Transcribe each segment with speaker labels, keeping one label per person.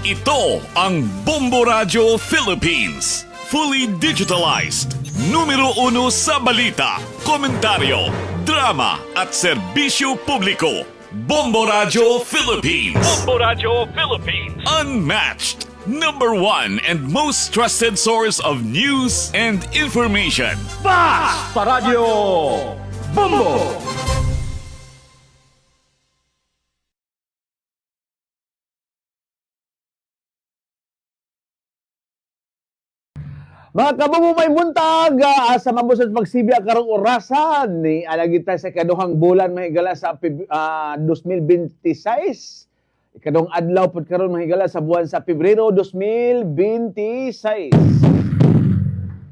Speaker 1: Ito ang Bombo Radio Philippines. Fully digitalized. Numero 1 sa balita, komentaryo, drama at serbisyo publiko. Bombo Radio Philippines.
Speaker 2: Bombo Radio Philippines.
Speaker 1: Unmatched. Number 1 and most trusted source of news and information.
Speaker 2: Sa Radio Bombo.
Speaker 3: Mga kabubo may buntag, sa mabusad pagsibya karong orasan ni alagita sa ikaduhang bulan mahigala sa 2026. Ikadong adlaw pud karon mahigala sa buwan sa Pebrero 2026.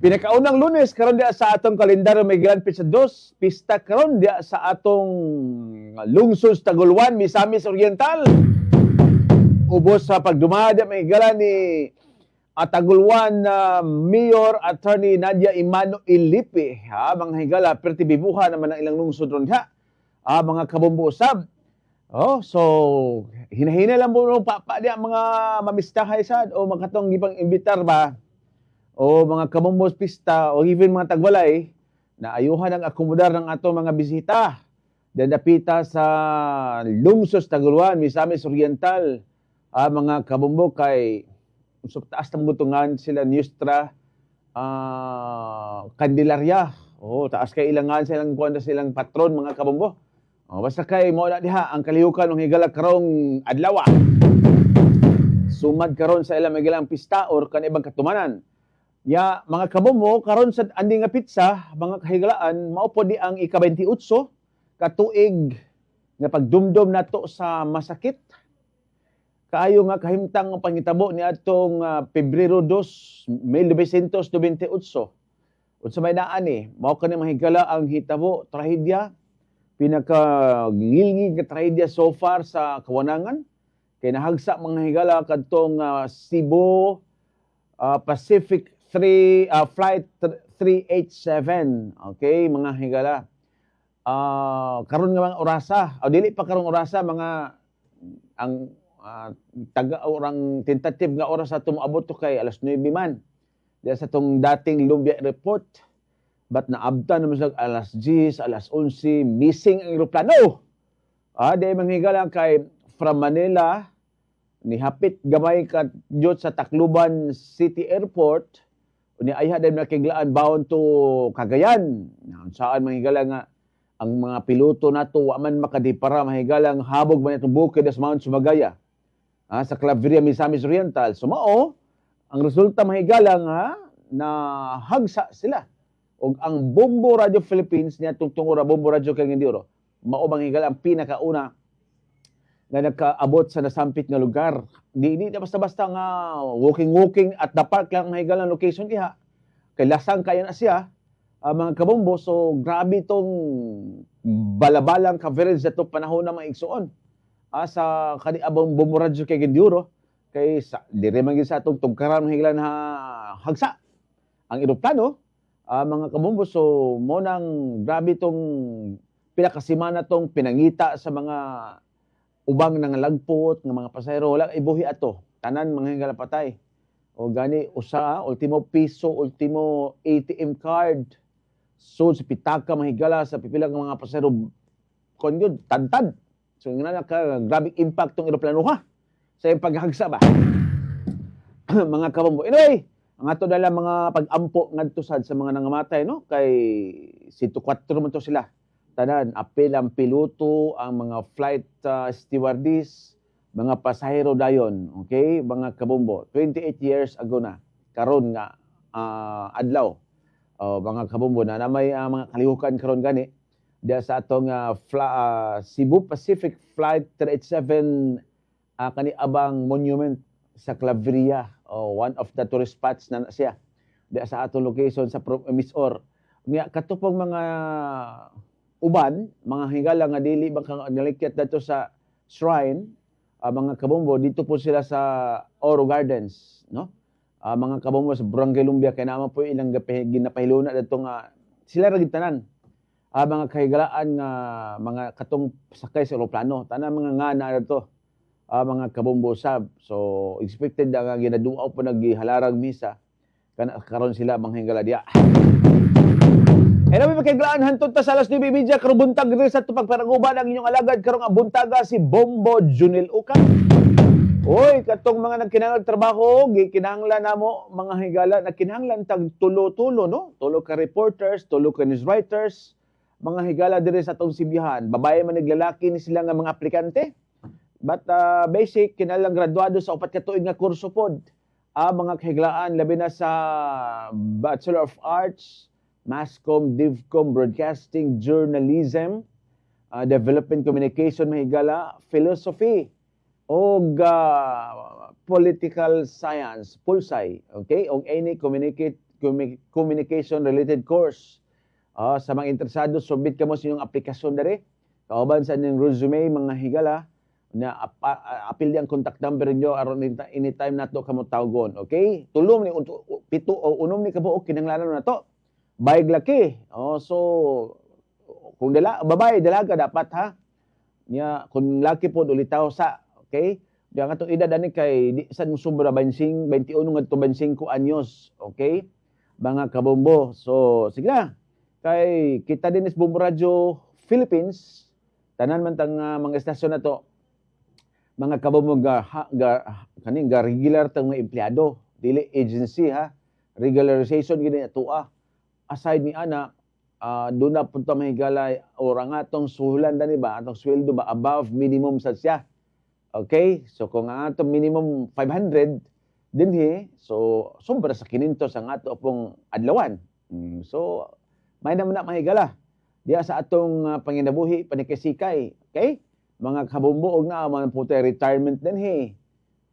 Speaker 3: Pinakaunang Lunes karon dia sa atong kalendaryo may gilan pista 2, pista karon dia sa atong lungsod Taguluan, Misamis Oriental. Ubos sa pagdumada mahigala ni Taguluan Mayor Attorney Nadia Imano Ilipi, mga higala perti bibuha naman ang ilang lungsod ron ha. Mga kabumbo usab. Oh, so hinahina lang po papa dia mga mamistahay sad o makatong gipang imbitar ba o mga kabumbos pista o even mga tagwalay na ayuhan ang akomodar ng atong mga bisita. Dadapita sa lungsod Taguluan, Misamis Oriental, mga kabumbo kay so taas ng gutungan sila Nustra Candelaria. Oh, taas kay ilangan silang kuan silang patron mga kabombo. Oh, basta kay mo na diha ang kalihukan ng higala karong adlaw. Sumad karon sa ilang higalang pista or kan ibang katumanan. Ya mga kabombo karon sa anding nga pizza, mga kahigalaan mao po di ang ika-28 katuig nga pagdumdum nato sa masakit. Kaayo nga kahimtang ang pangitabo ni atong Pebrero 2, 1928. Unsa may daan mao kani mahigala ang hitabo, trahedya, pinakagilngig nga trahedya so far sa kawanangan. Kay nahagsa mga higala kadtong Cebu Pacific Flight 387. Okay, mga higala. Karon nga mga orasa, o dili pa karong orasa mga ang taga orang tentative nga oras sa tumaabot to kay alas 9 man. Diya sa tong dating Lumbia report. But naabtan naman sa alas 10, alas 11, missing ang eroplano. Di manghigala kay from Manila ni hapit gamay ka jud sa Tacloban City Airport ni ayha din nakiglaan bound to Cagayan. Saan manghigala nga ang mga piloto nato wa man makadipara mahigalang habog man itong bukid sa Mount Sumagaya. Sa Claveria, Misamis Oriental. So mao, ang resulta mahigala nga na hagsa sila. O ang Bombo Radio Philippines niya tungtungura Bombo Radio kay Indiro, mao mahigala ang pinakauna na nagkaabot sa nasampit nga lugar. Di basta-basta nga walking at the park lang mahigala ang location diha. Kay lasang kaya na siya, mga kabombo. So grabe tong balabalang coverage na itong panahon na maigsuon. Sa kaniabang Bombo Radio kay Genduro kay dire man sa atong tugkaran higla na hagsa ang eroplano, mga kabombo. So mo nang grabe tong pinakasimana tong pinangita sa mga ubang nangalagpot nga mga pasahero. Wala ibuhi ato tanan mga higala patay o gani usa ultimo piso, ultimo ATM card so sa pitaka mahigala sa pipila ng mga pasahero kon yun tantad. So nga grabe impact tong eroplano sa iyang paghagsa ba. Mga kabombo. Anyway, ang ato dala mga pag-ampo ngadto sad sa mga nangamatay no kay 104 man to sila. Tanan apil ang piloto, ang mga flight stewardess, mga pasahero dayon, okay? Mga kabombo. 28 years ago na karon nga adlaw. Mga kabombo na may mga kalihukan karon gani. Diya sa atong Cebu Pacific Flight 387 kaniabang monument sa Claveria, one of the tourist spots na siya. Diya sa atong location sa Misor. Nga katupong mga uban, mga higala nga dili baka nalikyat dito sa shrine, mga kabombo dito po sila sa Oro Gardens, no? Mga kabombo sa Barangay Lumbia kay naman po ilang ginapahiluna dito nga sila ra gid tanan. Mga kahigalaan nga mga katong sakay sa eroplano, tanan mga nga na dito. mga kabombo sab. So expected nga ginaduaw po naghihalarang misa karon sila manghingala diya. Anyway, makiglaan hantod ta sa alas 9:30 karong buntag diri sa pagpanaguban ang inyong alagad karong buntaga si Bombo Junel Uka. Oy, katong mga nagkinahanglan trabaho, gikinahanglan namo mga higala nagkinahanglan tag tulo-tulo no? Tulo ka reporters, tulo ka news writers, mga higala diri sa atong Sibihan. Babae man naglalaki ni sila nga mga aplikante. But basic kinahanglan graduado sa 4 ka tuig nga kurso pod. Mga kahiglaan labi na sa Bachelor of Arts, Masscom, Divcom, Broadcasting, Journalism, Development Communication mahigala, Philosophy, o Political Science, Pulsay, okay? O any communication related course. Sa mga interesado, submit ka mo sa inyong aplikasyon dere. Kauban sa inyong resume, mga higala, na apil ang contact number niyo aron anytime nato kamo tawgon, okay? Tulong ni pito o unom ni kabuok kinahanglan nato. Bayag laki. So kung babae dalaga dapat ha. Nya kung laki pod ulitaw sa, okay? Di ang atong edad ani kay di sad mo sobra 21 ngadto 25 anyos, okay? Mga kabombo. So sige na. Kay kita din is Bombo Radio Philippines, tanan man tang mga estasyon nato. Mga kabombo kaning regular tang mga empleyado, dili agency ha. Regularization gid atua. Aside ni ana, doon na punta mahigala orang atong suhulan dani ba, atong sweldo ba above minimum sa siya. Okay? So kung ang atong minimum 500 dinhi, so sobra sa 500 ang ato pong adlawan. So may naman na mahigala. Diya sa atong panginabuhi panikasikay, okay? Mga kabumbuog na man puti retirement dinhi.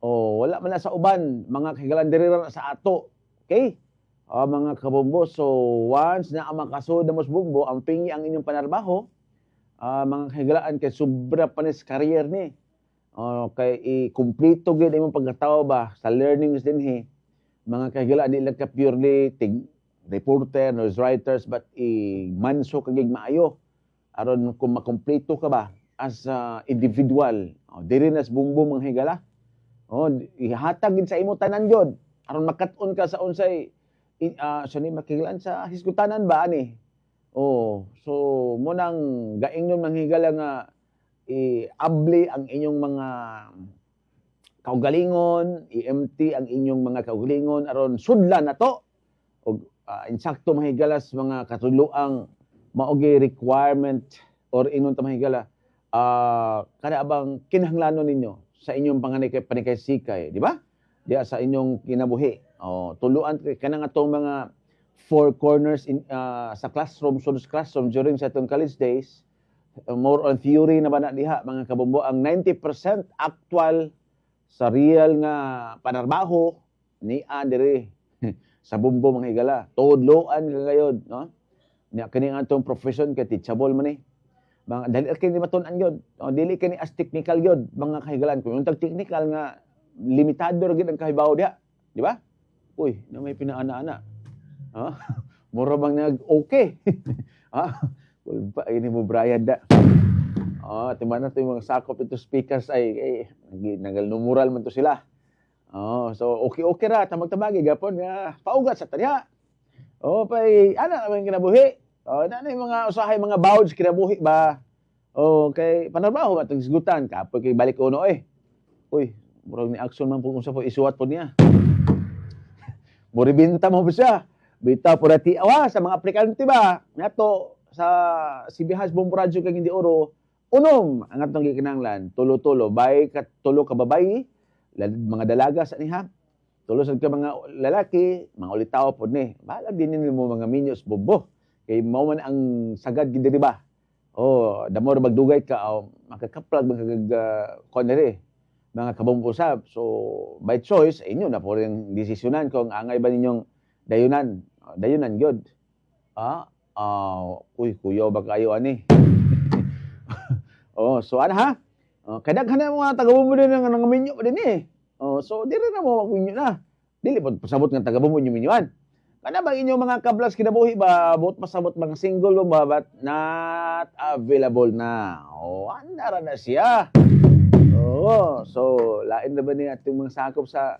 Speaker 3: Wala man na sa uban, mga kahigalan diri ra sa ato. Okay? Mga kabombo, so once na makasud na mas bumbo, ang pingi ang inyong panarbaho, mga kahigalaan kay sobra panis career ni. Kay i-kumplito gid imong pagkatao ba sa learnings din mga kahigalaan di lang ka purely reporter, news writers, but i-manso kagig maayo aron kung makumpleto ka ba as individual. Diri nas bumbo mga higala. Ihatag gid sa imo tanan jud aron makat-on ka sa unsay makigilan sa hisgutanan ba ani. So mo nang gaingnon manghigala nga i-abli ang inyong mga kaugalingon, i-empty ang inyong mga kaugalingon aron sudlan nato og insakto mahigalas mga katuluang maogi requirement or inon ta mahigala kada abang kinahanglanon ninyo sa inyong panikay-sikay, di ba? Diya sa inyong kinabuhi. Tuluan kanang atong mga four corners sa classroom, students classroom during sa atong college days. More on theory na ba na diha mga kabombo, ang 90% actual sa real nga panarbaho ni diri sa bumbo mga higala. Tudloan kagayod, no? Nya kini atong profession kay teachable man mga dali kini matun-an gyud. Dili kini as technical gyud mga kahigalan. Kung yung technical nga limitado ra gyud ang kahibaw diha, di ba? Uy, na may pinaana-ana. Mura bang nag-okay? Ba, ini mo Brian da. Timan na ito yung mga sakop ito speakers ay nagal-numural man to sila. So, okay ra. Tamag-tamagi, gapon nga paugat sa tanya. Ana naman kinabuhi. Na yung mga usahay, mga bawds kinabuhi ba? Okay, panarbaho ba itong sigutan? Kapoy kay balik uno Uy, murag ni action man po kung sa po isuwat po niya. Buribinta mo po siya. Bita po dati sa mga aplikante ba? Nato sa Sibihas Bombo Radio kag hindi oro, unom ang atong gikinahanglan, tulo-tulo, bay ka tulo ka babay, mga dalaga sa niha. Tulo sad ka mga lalaki, mga ulitaw pod ni. Bahala din mo mga minyos bobo. Kay mao man ang sagad gid diri ba? Damo ra magdugay ka makakaplag konere mga kabombo usab. So by choice inyo na po rin desisyonan kung angay ba ninyong dayunan. Dayunan gyud. Uy kuya ba kayo ani? So ana ha? Kadaghan na mga taga-bumbo din nga nangaminyo pa din so diri na mo magminyo na. Dili pod pasabot nga taga-bumbo nyo minyoan. Kana ba inyong mga kablas kinabuhi ba buot pasabot mga single ba but not available na. Andara na siya. Oo, so lain na ba niya ating mga sakop sa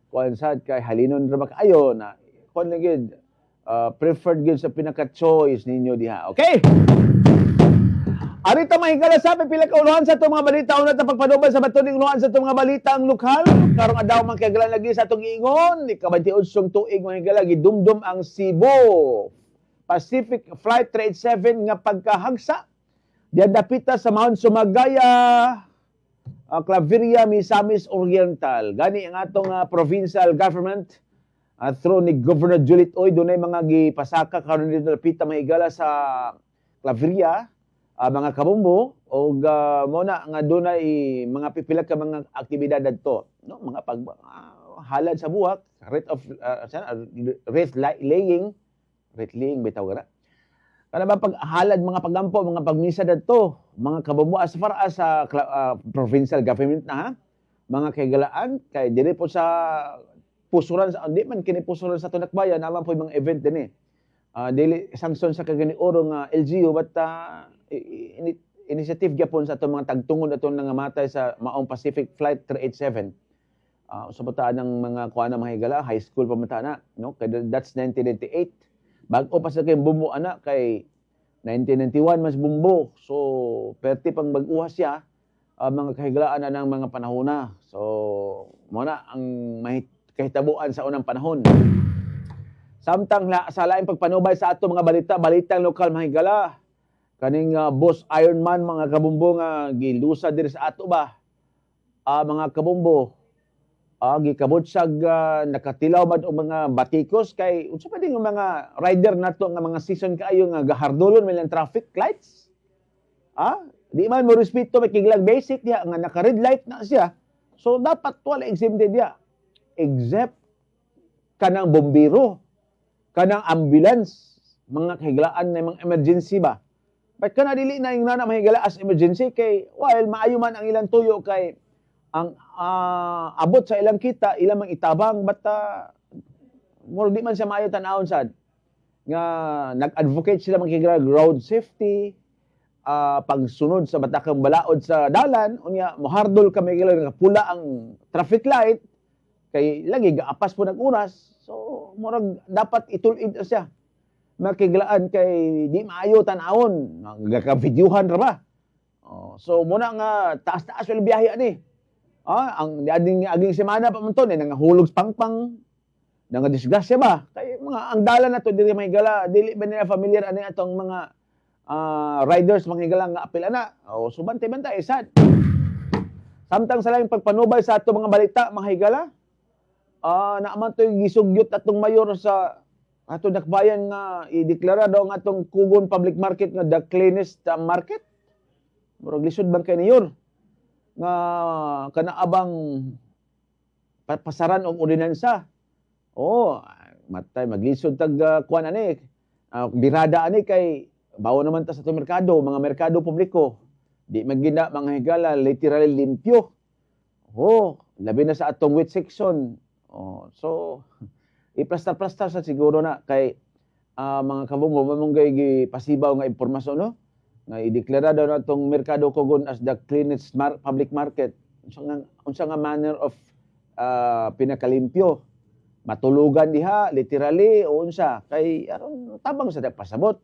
Speaker 3: kuan sad kay halinon ra ba kaayo na kuan lang gid preferred gid sa pinaka-choice ninyo diha. Okay? Arita mahigala sa pila ka uluhan sa itong mga balita. Una ta pagpadubay sa batuning uluhan sa itong mga balita ang lokal. Karong adaw man kay lagi sa itong ingon. Ika-28 tuig mahigala gidumdum ang Cebu Pacific Flight 387 nga pagkahagsa. Diyan dapita sa Mount Sumagaya, Claveria, Misamis Oriental. Gani ang atong provincial government through ni Governor Juliet Oy. Doon ay mga gipasaka karon dito dapita mahigala sa Claveria. Mga kabumbo o muna nga dunay mga pipila ka mga aktibidad adto no mga pag halad sa buhak rate laying bitaw gara kana ba pag halad mga pagampo mga pagmisa dadto mga kabumbo as far as sa provincial government na ha mga kagalaan kay diri po sa pusuran sa di man kini pusuran sa Tunakbayan naman po mga event din dili sanction sa kagani oro nga LGU but initiative gyapon sa atong mga tagtungod atong nangamatay sa maong Pacific Flight 387. Sa bataan ng mga kuana mga higala, high school pa mata na, no? Kay that's 1998. Bago pa sa kay bumbo ana kay 1991 mas bumbo. So perti pang bag-uha siya mga kahigalaan na ng mga panahona. So muna ang kahitabuan sa unang panahon. Samtang sa laing pagpanubay sa ato mga balitang lokal mga higala. Kaning boss Ironman mga kabumbo nga gilusa diri sa ato ba mga kabumbo gikabot sag nakatilaw man og mga batikos kay unsa pa ding mga rider nato nga mga season kaayo nga gahardulon man traffic lights di man mo respeto may kiglag basic diha nga naka red light na siya so dapat wala exempted diha except kanang bombero kanang ambulance mga kahiglaan na mga emergency ba. But kana dili na yung nana mahigala as emergency kay while maayo man ang ilang tuyo kay ang abot sa ilang kita ilang mang itabang but more di man siya maayo tan-awon sad nga nag-advocate sila makigala road safety pagsunod sa batakang balaod sa dalan unya mohardol kami gila nga pula ang traffic light kay lagi gaapas po nag-oras so murag dapat itulid siya makiglaan kay di maayo tan-awon nagaka-videohan ra ba so muna nga taas-taas wala biyahe ani ang aging semana pa man to nangahulog pangpang nangadisgrasya ba kay mga ang dalan na to dili mahigala dili ba nila familiar ani atong mga riders mahigala nga apil ana so bantay-bantay sad samtang sa laing pagpanubay sa ato mga balita mahigala naaman to gisugyot atong mayor sa ato dakbayan nga ideklara daw nga atong Kugon Public Market nga the cleanest market. Murag lisod bang kay niyor nga kanaabang pasaran og ordinansa. Matay maglisod tag kuan ani. Birada ani kay bawo naman ta sa atong merkado, mga merkado publiko. Di magina mga higala literally limpyo. Labi na sa atong wet section. So iplastar-plastar sa siguro na kay mga kabunggo mamunggay gipasibaw nga impormasyon no nga ideklara daw natong merkado Kugon as the cleanest public market unsa nga manner of pinakalimpyo matulugan diha literally o unsa kay aron tabang sa pasabot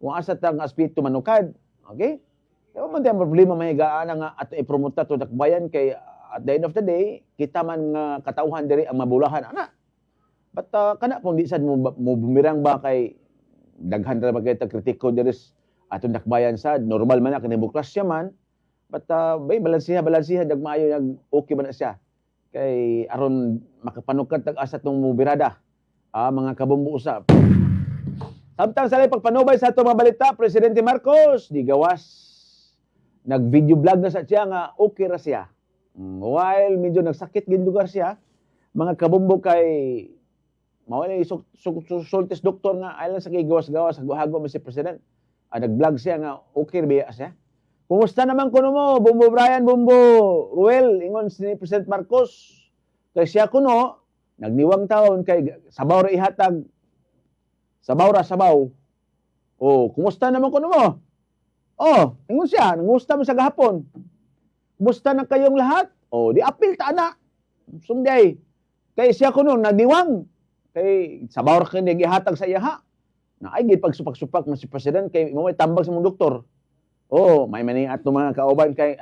Speaker 3: kung asa tang aspeto manukad okay kaya man din problema mahigaan nga ato ipromote to dakbayan kay at the end of the day kita man nga katawhan diri ang mabulahan ana. But kana kung di sad mo bumirang ba kay daghan ra ba kay kritiko diri atong dakbayan sad normal man na kay demokrasya man but bay balansiha dagmaayo nag okay man na siya kay aron makapanukad tag asa tong mubirada mga kabumbu usab samtang sa pagpanubay sa atong mga balita Presidente Marcos di gawas nag-video vlog na sa siya nga okay ra siya while medyo nagsakit gid lugar siya mga kabumbu kay mawala sultis doktor nga ayon sa kay gawas-gawas hago man si president nag-vlog siya nga okay ba siya kumusta naman kuno mo Bumbo Brian Bumbo Ruel ingon si President Marcos kay siya kuno nagniwang taon kay sabaw ra ihatag sabaw kumusta naman kuno mo ingon siya nangusta mo sa gahapon musta na kayong lahat? O, di apil ta na. Sumday. Kay siya ko nung nadiwang. Kay sabaw ra kini gihatag sa iya ha. Na ay gid pagsupak-supak mo si president kay mo may tambag sa mong doktor. Oh, may maniat no mga kauban kay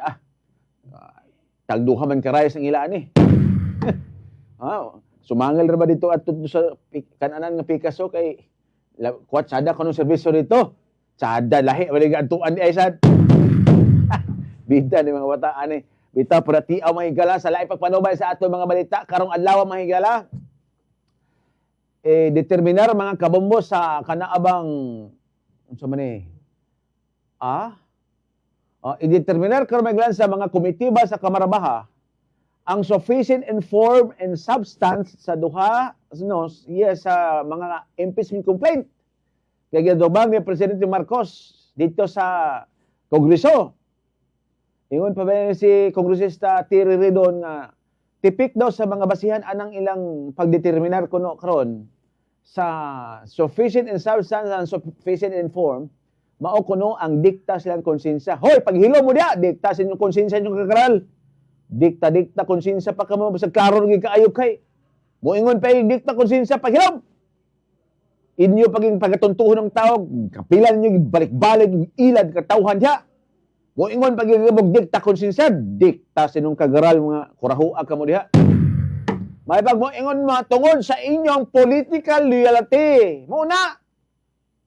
Speaker 3: tagduha man karayas ang ilaan ni. Sumangal ra ba dito at sa kananan nga Picasso kay kuwat sada kuno serbisyo dito. Sada lahi bali adtuan di ay sad. Bida ni mga bata ani. Bita para tiaw mahigala sa lain pagpanubay sa ato mga balita karong adlaw mahigala. Determinar mga kabombo sa kanaabang unsa man ni? I-determinar karon maglan sa mga komitiba sa Kamarabaha ang sufficient in form and substance sa duha sa mga impeachment complaint. Kaya gidobang ni Presidente Marcos dito sa Kongreso. Ingon pa ba si Kongresista Terry Redon nga tipik daw sa mga basihan anang ilang pagdeterminar kuno karon sa sufficient in substance and sufficient in form mao kuno ang dikta silang konsensya. Hoy, paghilo mo dia, dikta sa inyong konsensya inyong kakaral. Dikta konsensya pa kamo sa karon gi kaayo kay. Moingon pa dikta konsensya paghilom. Inyo paging pagatuntuhon ng tao, kapilan niyo balik-balik ilad katawhan diha. Moingon pagigabog dikta konsensya, dikta sa inyong kagaral mga kurahua kamo diha. May pagmoingon mga tungod sa inyong political loyalty. Muna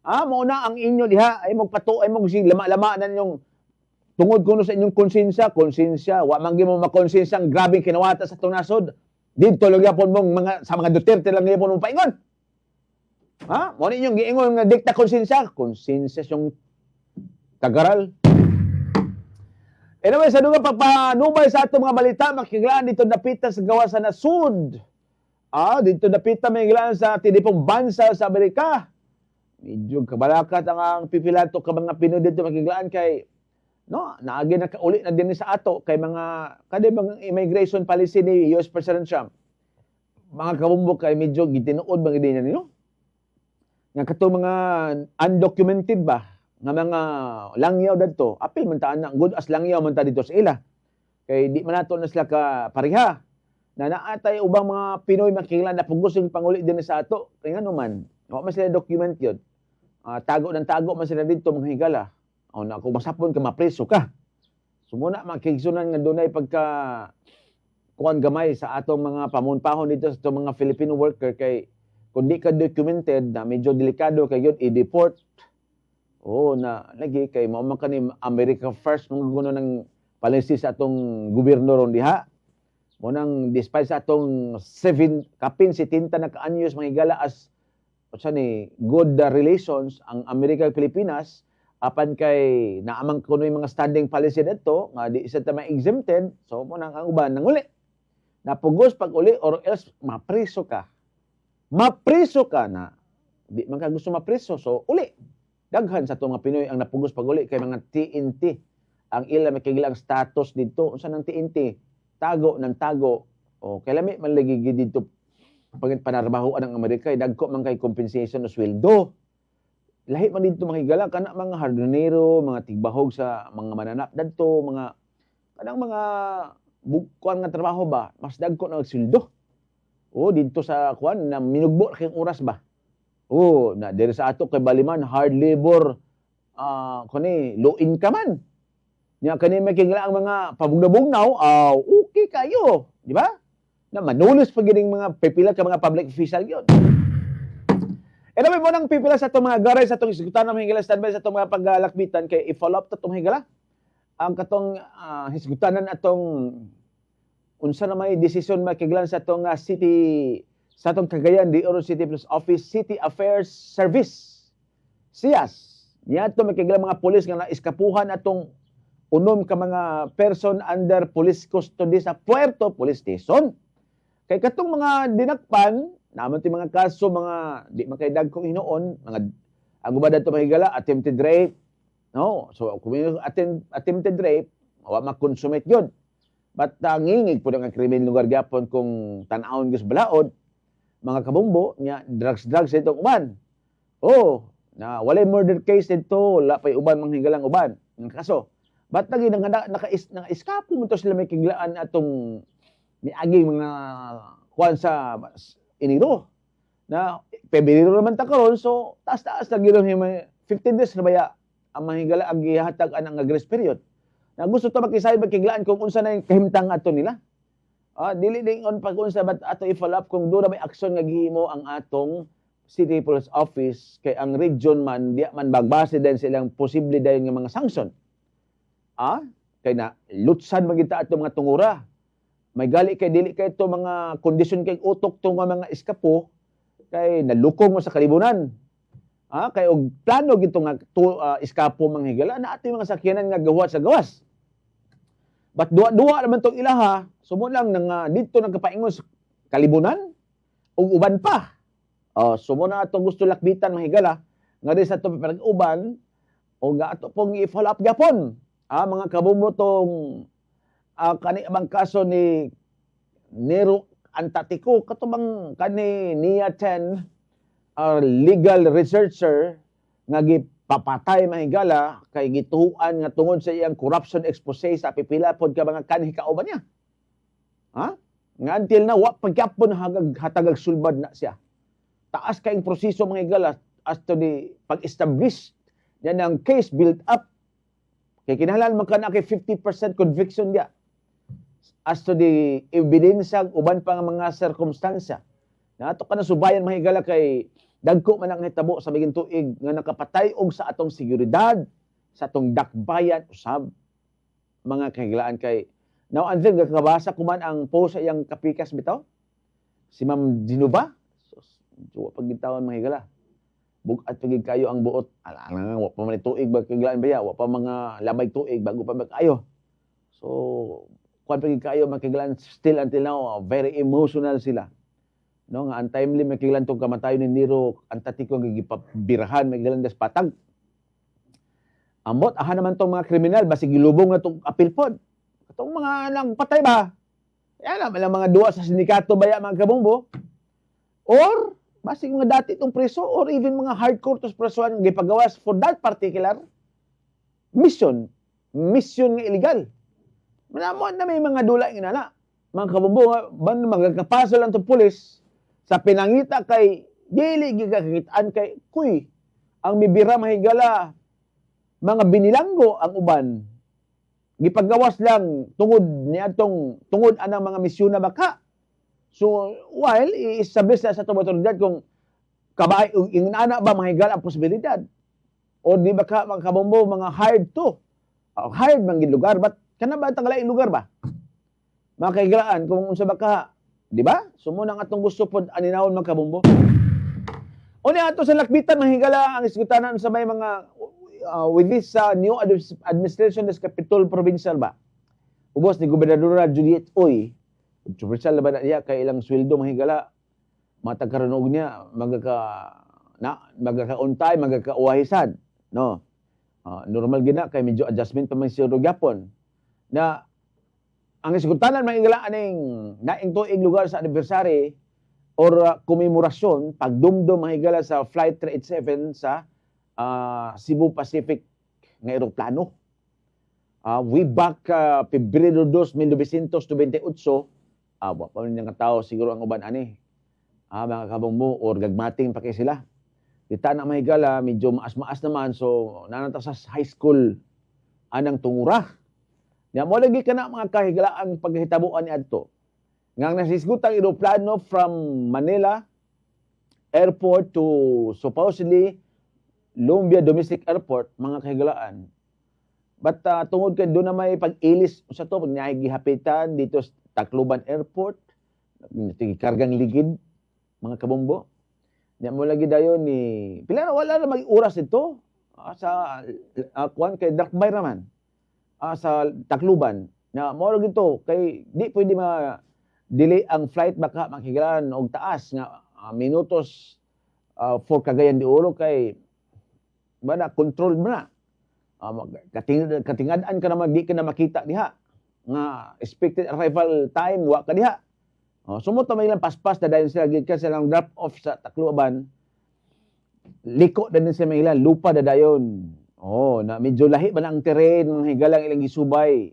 Speaker 3: ang inyo diha ay magpatuay mo si lama-lama na ninyong tungod kuno sa inyong konsensya, wa man gyud mo makonsensya ang grabeng kinawata sa atong nasod. Didto lang gyapon mong mga sa mga Duterte lang gyapon mong paingon. Mo ni inyong giingon nga dikta konsensya yung kagaral. Anyway, sa duga pagpanubay sa atong mga balita, makikiglaan dito napita sa gawa sa nasud. Dito napita makikiglaan sa tinipong bansa sa Amerika. Medyo kabalakat ang pipilato ka mga Pinoy dito makikiglaan kay naagi na kauli na din sa ato kay mga immigration policy ni US President Trump. Mga kabumbok kay medyo gitinuod bang din niyo. Nga katong mga undocumented ba nga mga langyaw dadto, apil man ta na good as langyaw man ta dito sa ila. Kay di man nato na sila ka pareha. Na naatay ubang mga Pinoy makikilala na pugos yung panguli din sa ato. Kaya nga naman, wa man sila document yun. Tago man sila dito mga higala. Na kung masapon ka mapreso ka. Sumuna makikisunan nga dunay pagka kuan gamay sa atong mga pamunpahon dito sa atong mga Filipino worker kay kung di ka documented na medyo delikado kay yun i-deport. Na lagi kay mao man kani America first mga guno ng policy sa atong gobyerno ron diha. Mo nang despite sa atong 70 na kaanyos mga higala as good relations ang Amerika ug Pilipinas apan kay naamang kuno yung mga standing policy dito nga di isa ta ma-exempted so mo nang ang uban nang uli. Napugos pag uli or else mapriso ka. Mapriso ka na. Di man ka gusto mapriso so uli. Daghan sa itong mga Pinoy ang napugos pag-uli kay mga TNT. Ang ilang makigilang status dito. Unsa ng TNT? Tago ng tago. Kay lami man lagi dito pag panarbahoan ng Amerika, dagko man kay compensation o sweldo. Lahi man dito makigala kana mga hardinero, mga tigbahog sa mga mananap dadto, mga kanang mga bukuan nga trabaho ba, mas dagko na sweldo. Dito sa kuan na minugbo kay oras ba. Na diri sa ato kay baliman hard labor low income man. Nya kani makigala ang mga pabugna-bugnaw, okay kayo, di ba? Na manulis pa gining mga pipila ka mga public official gyud. Anyway, mo nang pipila sa itong mga garay sa itong hisgutan ng higala standby sa itong mga paglalakbitan kay i-follow up ta itong higala. Ang katong hisgutanan atong unsa na may desisyon makiglan sa itong city sa atong Cagayan de Oro City Police Office City Affairs Service. SIAS. Niya ito makiglang mga pulis nga naiskapuhan atong unom ka mga person under police custody sa Puerto Police Station. Kay katong mga dinakpan, naman ito mga kaso, mga di makaidag kong hinoon, mga ang ubad ito mahigala, attempted rape. So, kung attempted rape, makonsummate yun. But ngingig po ng krimen lugar gyapon kung tanawon gus balaod, mga kabumbo niya drugs itong uban. Na walay murder case dito, wala pay uban manghigalang uban. Ang kaso, Ba't lagi naka-eskapo mo to sila may kiglaan atong niaging mga kuwan sa Enero. Na Pebrero naman ta karon, so taas-taas lagi ron may 15 days na baya ang mahigala ang gihatag anang nga grace period. Na gusto to makisay magkiglaan kung unsa na yung kahimtang ato nila. Dili ding on pag unsa bat ato i-follow up kung doon na may aksyon nga gihimo ang atong City Police Office kay ang region man di man bagbase din silang posible dayon nga mga sanction. Kay na lutsan magita ato mga tungura. May gali kay dili kay to mga kondisyon kay utok to nga mga eskapo kay nalukong mo sa kalibunan. Kay og plano gito nga eskapo manghigala na ato mga sakyanan nga gawas sa gawas. But duwa naman tong ilaha, sumo lang nang dito nagkapaingon sa kalibunan ug uban pa. Sumo na atong gusto lakbitan mahigala nga di sa to uban o nga ato pong i-follow up gyapon. Mga kabumbo tong kani bang kaso ni Nero Antatico katubang kani Nia Chen legal researcher nga gipapatay mahigala kay gituhuan nga tungod sa iyang corruption expose sa pipila pod ka mga kanhi kauban niya. Nga until na wa pagyapon hatagag sulbad na siya. Taas kayong proseso mahigala as to the pag-establish yan ang case built up. Kay kinahanglan man kana kay 50% conviction dia as to the evidence uban pa nga mga circumstansya. Na ato kana subayan mahigala kay dagko man ang hitabo sa bigin tuig nga nakapatay og sa atong seguridad, sa atong dakbayan usab mga kahigalaan kay now and then kakabasa ko man ang post sa iyang kapikas bitaw si Ma'am Genova. Wa pagitawon mahigala. Bugat pagig kayo ang buot. Wa pa man tuig ba kahigalaan baya, wa pa mga lamay tuig bago pa kayo. So kuan pagig kayo makigalaan still until now very emotional sila. No nga untimely makigalaan tong kamatayon ni Nero Antatico nga gipabirahan makigalaan das patag. Amot aha naman tong mga kriminal basig gilubong na tong apil pod. Katong mga nagpatay ba? Yan lang mga duwa sa sindikato baya mga kabumbo. Or basig mga dati itong preso or even mga hardcore tos presoan gipagawas for that particular mission nga illegal. Manamon na may mga dula inana. Mga kabumbo nga magkakapaso lang itong pulis sa pinangita kay dili gikakitaan kay kuy ang mibira mahigala mga binilanggo ang uban gipagawas lang tungod anang mga misyon na baka. So while i-establish na sa otoridad kung kabay inana ba mahigala ang posibilidad o di ba ka mga kabombo mga hired man gid lugar but kana ba tanglain lugar ba makahigalaan kung unsa ba ka. Di ba? Sumunang atong gusto pod aninawon mga kabumbo. Uni ato sa lakbitan mahigala ang iskutanan sa may mga with this new administration des Capitol Provincial ba. Ubos ni Gobernadora Juliet Oy. Provincial ba na niya kay ilang sweldo mahigala. Matagkaroon niya magkaka-untay, magkaka-uwahisan. No. Normal gina kay medyo adjustment pa man siya gyapon. Na ang iskutanan mahigala aning naing tuig lugar sa anniversary or komemorasyon pagdumdum mahigala sa Flight 387 sa Cebu Pacific nga eroplano. Way back Pebrero 2, 1928, wa pa man nga tao siguro ang uban ani. Mga kabungbo or gagmating pa kay sila. Kita na mahigala medyo maas-maas naman so nananta sa high school anang tungura. Nya mo lagi kana mga kahigalaan paghitabuan ni adto. Ngang nasisgutang eroplano from Manila Airport to supposedly Lumbia Domestic Airport, mga kahigalaan. But tungod kay doon na may pag-ilis sa to, pag gihapitan dito sa Tacloban Airport, kargang ligid, mga kabumbo. Nya mo lagi dayon ni pila na wala na mag-oras ito sa kuan kay Dark Bay naman. Sa Tacloban na mo gito kay di pwede delay ang flight baka makigalan og taas nga minutos for Cagayan de Oro kay bana control mo na katingad-an ka na di ka na makita diha nga expected arrival time wa ka diha. Sumot na may ilang paspas na dayon sila gikan silang drop off sa Tacloban liko din sila may ilang lupa na dayon Oh, na medyo lahi ba na ang terrain ng higalang ilang gisubay.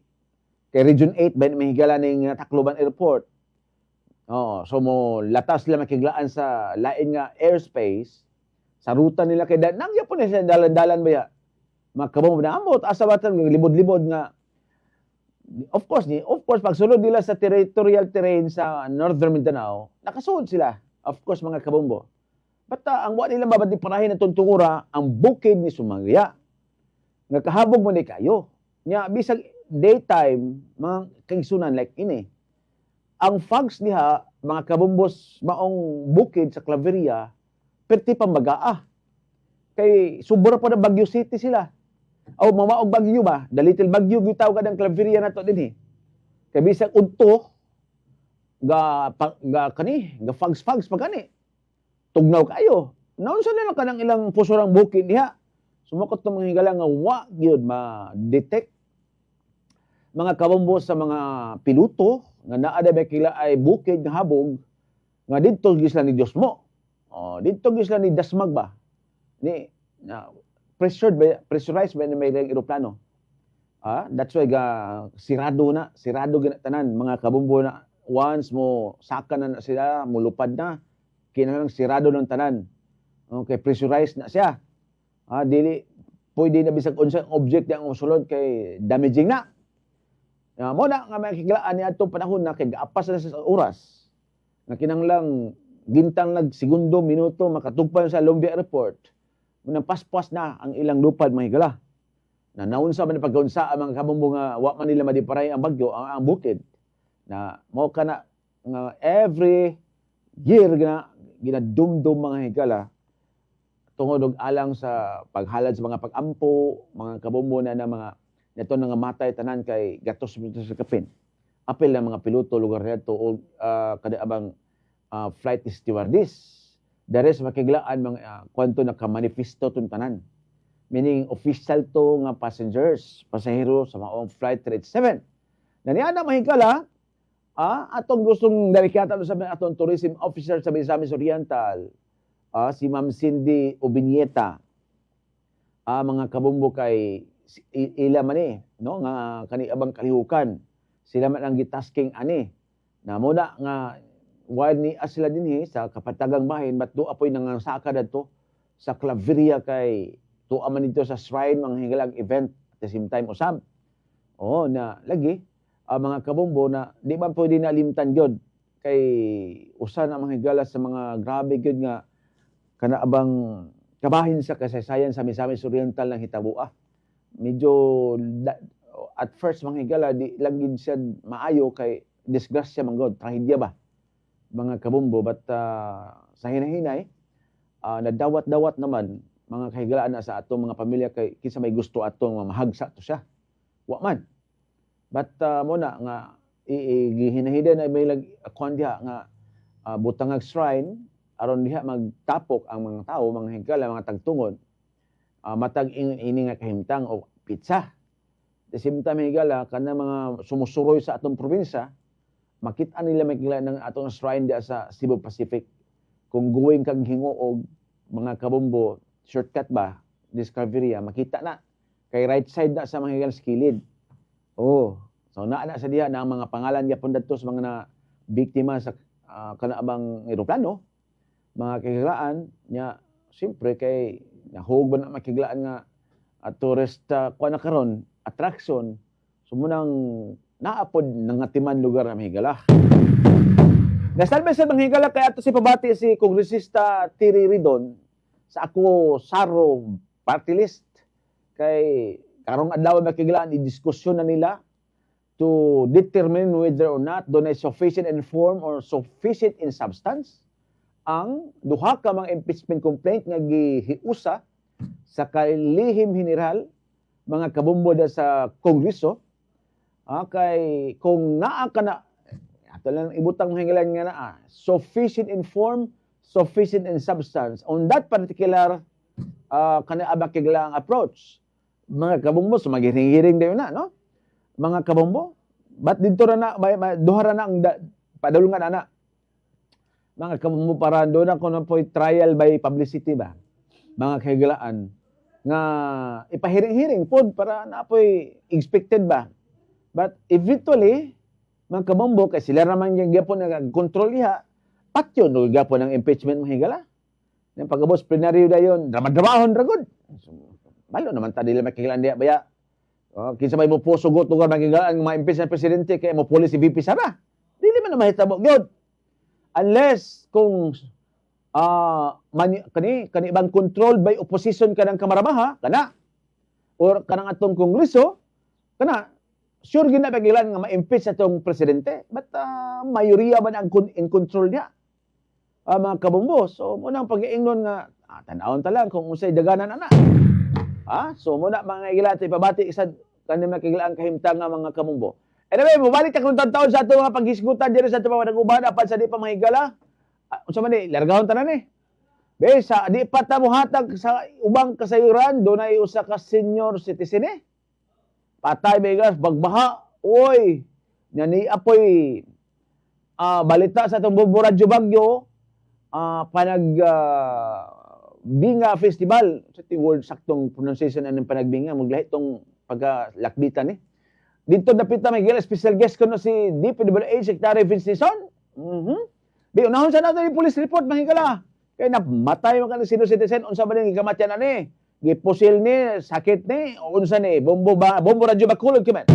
Speaker 3: Kay Region 8 ba may higala ning Tacloban Airport. Oh, so mo latas sila makiglaan sa lain nga airspace sa ruta nila kay nang yapon sila dalan-dalan ba ya. Makabong na amot asa batan libod-libod nga. Of course pag sulod nila sa territorial terrain sa Northern Mindanao, nakasulod sila. Of course mga kabombo. But ang wa nila babad ni parahin na tuntungura ang bukid ni Sumagya. Nga kahabog mo ni kayo. Nya bisag daytime mga kaigsunan like ini. Ang fogs niha mga kabombos maong bukid sa Claveria perti pambagaa. Kay subura pa na Baguio City sila. O mamaog Baguio ba? The little Baguio gitaw ka ng Claveria na to din eh. Kay bisag udto ga fogs pa gani. Tugnaw kayo. Naunsa nila kanang ilang pusurang bukid diha. Sumukot ng mga higala nga wa gyud ma-detect mga kabombo sa mga piloto nga naa ba kila ay bukid nga habog nga didto gisla ni Dios mo. Oh, didto gisla ni Dasmag ba? Ni pressurized ba na may eroplano. That's why sirado gina tanan mga kabombo na once mo saka na sila, mulupad na, kinahanglan sirado ng tanan. Okay, pressurized na siya. Dili pwede na bisag unsang object yang mosulod kay damaging na. Mo na nga makiklaan ni atong panahon na kay gaapas na sa oras. Na kinahanglang gintang segundo, minuto makatugpan sa Lumbia Airport. Munang paspas na ang ilang lupad mga higala. Na naunsa man pagkaunsa ang mga kabombo nga wa man nila madiparay ang bagyo, ang bukid. Na mo kana nga every year ginadumdum mga higala tungod og alang sa paghalad sa mga pag-ampo, mga kabombo na mga neto nga matay tanan kay gatos sa kapin. Apil ng mga piloto lugar neto o kada abang flight stewardess. Dari sa makiglaan mga kwento na ka-manifesto tun tanan. Meaning official to nga pasahero sa maong flight 387. Naniana mahigala, atong gustong darikata sa atong tourism officer sa Misamis Oriental, si Ma'am Cindy Obinieta, mga kabombo kay ila man no nga kani abang kalihukan sila man ang gitasking ani na muna nga while ni sila dinhi sa kapatagang bahin but do apoy nang saka dadto sa Claveria kay tuwa man dito sa shrine mga higalang event at the same time usab na lagi mga kabombo na di man pwede na limtan gyud kay usa na mga higala sa mga grabe gyud nga kana abang kabahin sa kasaysayan sa Misamis Oriental ng hitabua. Medyo at first mga higala di lang gid siya maayo kay disgrasya man god, trahedya ba mga kabombo but sa hinahinay nadawat-dawat naman mga kahigalaan na sa atong mga pamilya kay kinsa may gusto atong mahagsa to siya wa man but muna nga gihinahida na may akon diha nga butangag shrine aron diha magtapok ang mga tao mga higala mga tagtungod matag ini nga kahimtang o pizza. The same time higala kana mga sumusuroy sa atong probinsya, makita nila makigala ng atong shrine diya sa Cebu Pacific. Kung going kag hingo og mga kabombo, shortcut ba, Discovery, makita na. Kay right side na sa mga higala skilid. So naa na sa diha na ang mga pangalan gyapon dadto sa mga na biktima sa kanaabang eroplano, mga kahigalaan nya siyempre kay nahug ba na makiglaan nga tourist kuan na karon attraction sumunang naapod nangatiman lugar na mahigala. Nasalbe sa manghigala kay ato si pabati si Kongresista Terry Ridon sa ako Saro party list kay karong adlaw makiglaan i-diskusyon na nila to determine whether or not doon ay sufficient in form or sufficient in substance ang duha ka mga impeachment complaint nga gihiusa sa kalihim general mga kabombo sa Kongreso kay kung naa ka na ato lang ibutang hingilan nga na sufficient in form, sufficient in substance on that particular kanaabakiglang approach mga kabombo so maghiring dayon na no mga kabombo but dito na duha na ang padulungan ana mga kabombo para doon ako na po trial by publicity ba mga kahigalaan nga ipahiring-hiring pod para naapoy expected ba. But eventually, mga kabombo, kay sila naman yung gyapon nag-control iha, patyon o gyapon ng impeachment mahigala. Yung pagkabos, plenaryo na yun, drama-dramahon ragod. So, malo naman ta nila makikilaan diya baya. Kinsa may mo po sugot tugar makikilaan ng mga impeach na presidente kaya mo policy VP Sara. Dili man na mahitabo gyud. Unless kung kani bang controlled by opposition kanang kamaramaha kana or kanang atong kongreso kana sure gina pagilan nga ma-impeach atong presidente but mayoriya man ang in control niya mga kabombo so munang pag-iingnon nga tan-awon ta lang kung unsay daganan ana so muna mga igilati pabati isad kanang makigilaan kahimtang nga mga kabombo anyway mobalik ta kung taon sa ato mga paghisgutan diri sa ato mga uban apan sa di pa mahigala unsa man ni largahon tanan ni Besa, di pa ta mohatag sa ubang kasayuran, dunay usa ka senior citizen eh. Patay begas bagbaha. Oy, nani apoy balita sa itong Radyo Bagyo, panag Binga Festival. Sa word saktong pronunciation ng panagbinga, maglahi itong pagkalakbitan eh. Dito napita may special guest ko no si DPWH Secretary Vince Dizon. Di unahon sa natin yung police report mahigala. Kaya namatay mga sino citizen unsa ba ning kamatyan ani? Gipusil ni, sakit ni, unsa ni? Bombo radyo bakulog kiman.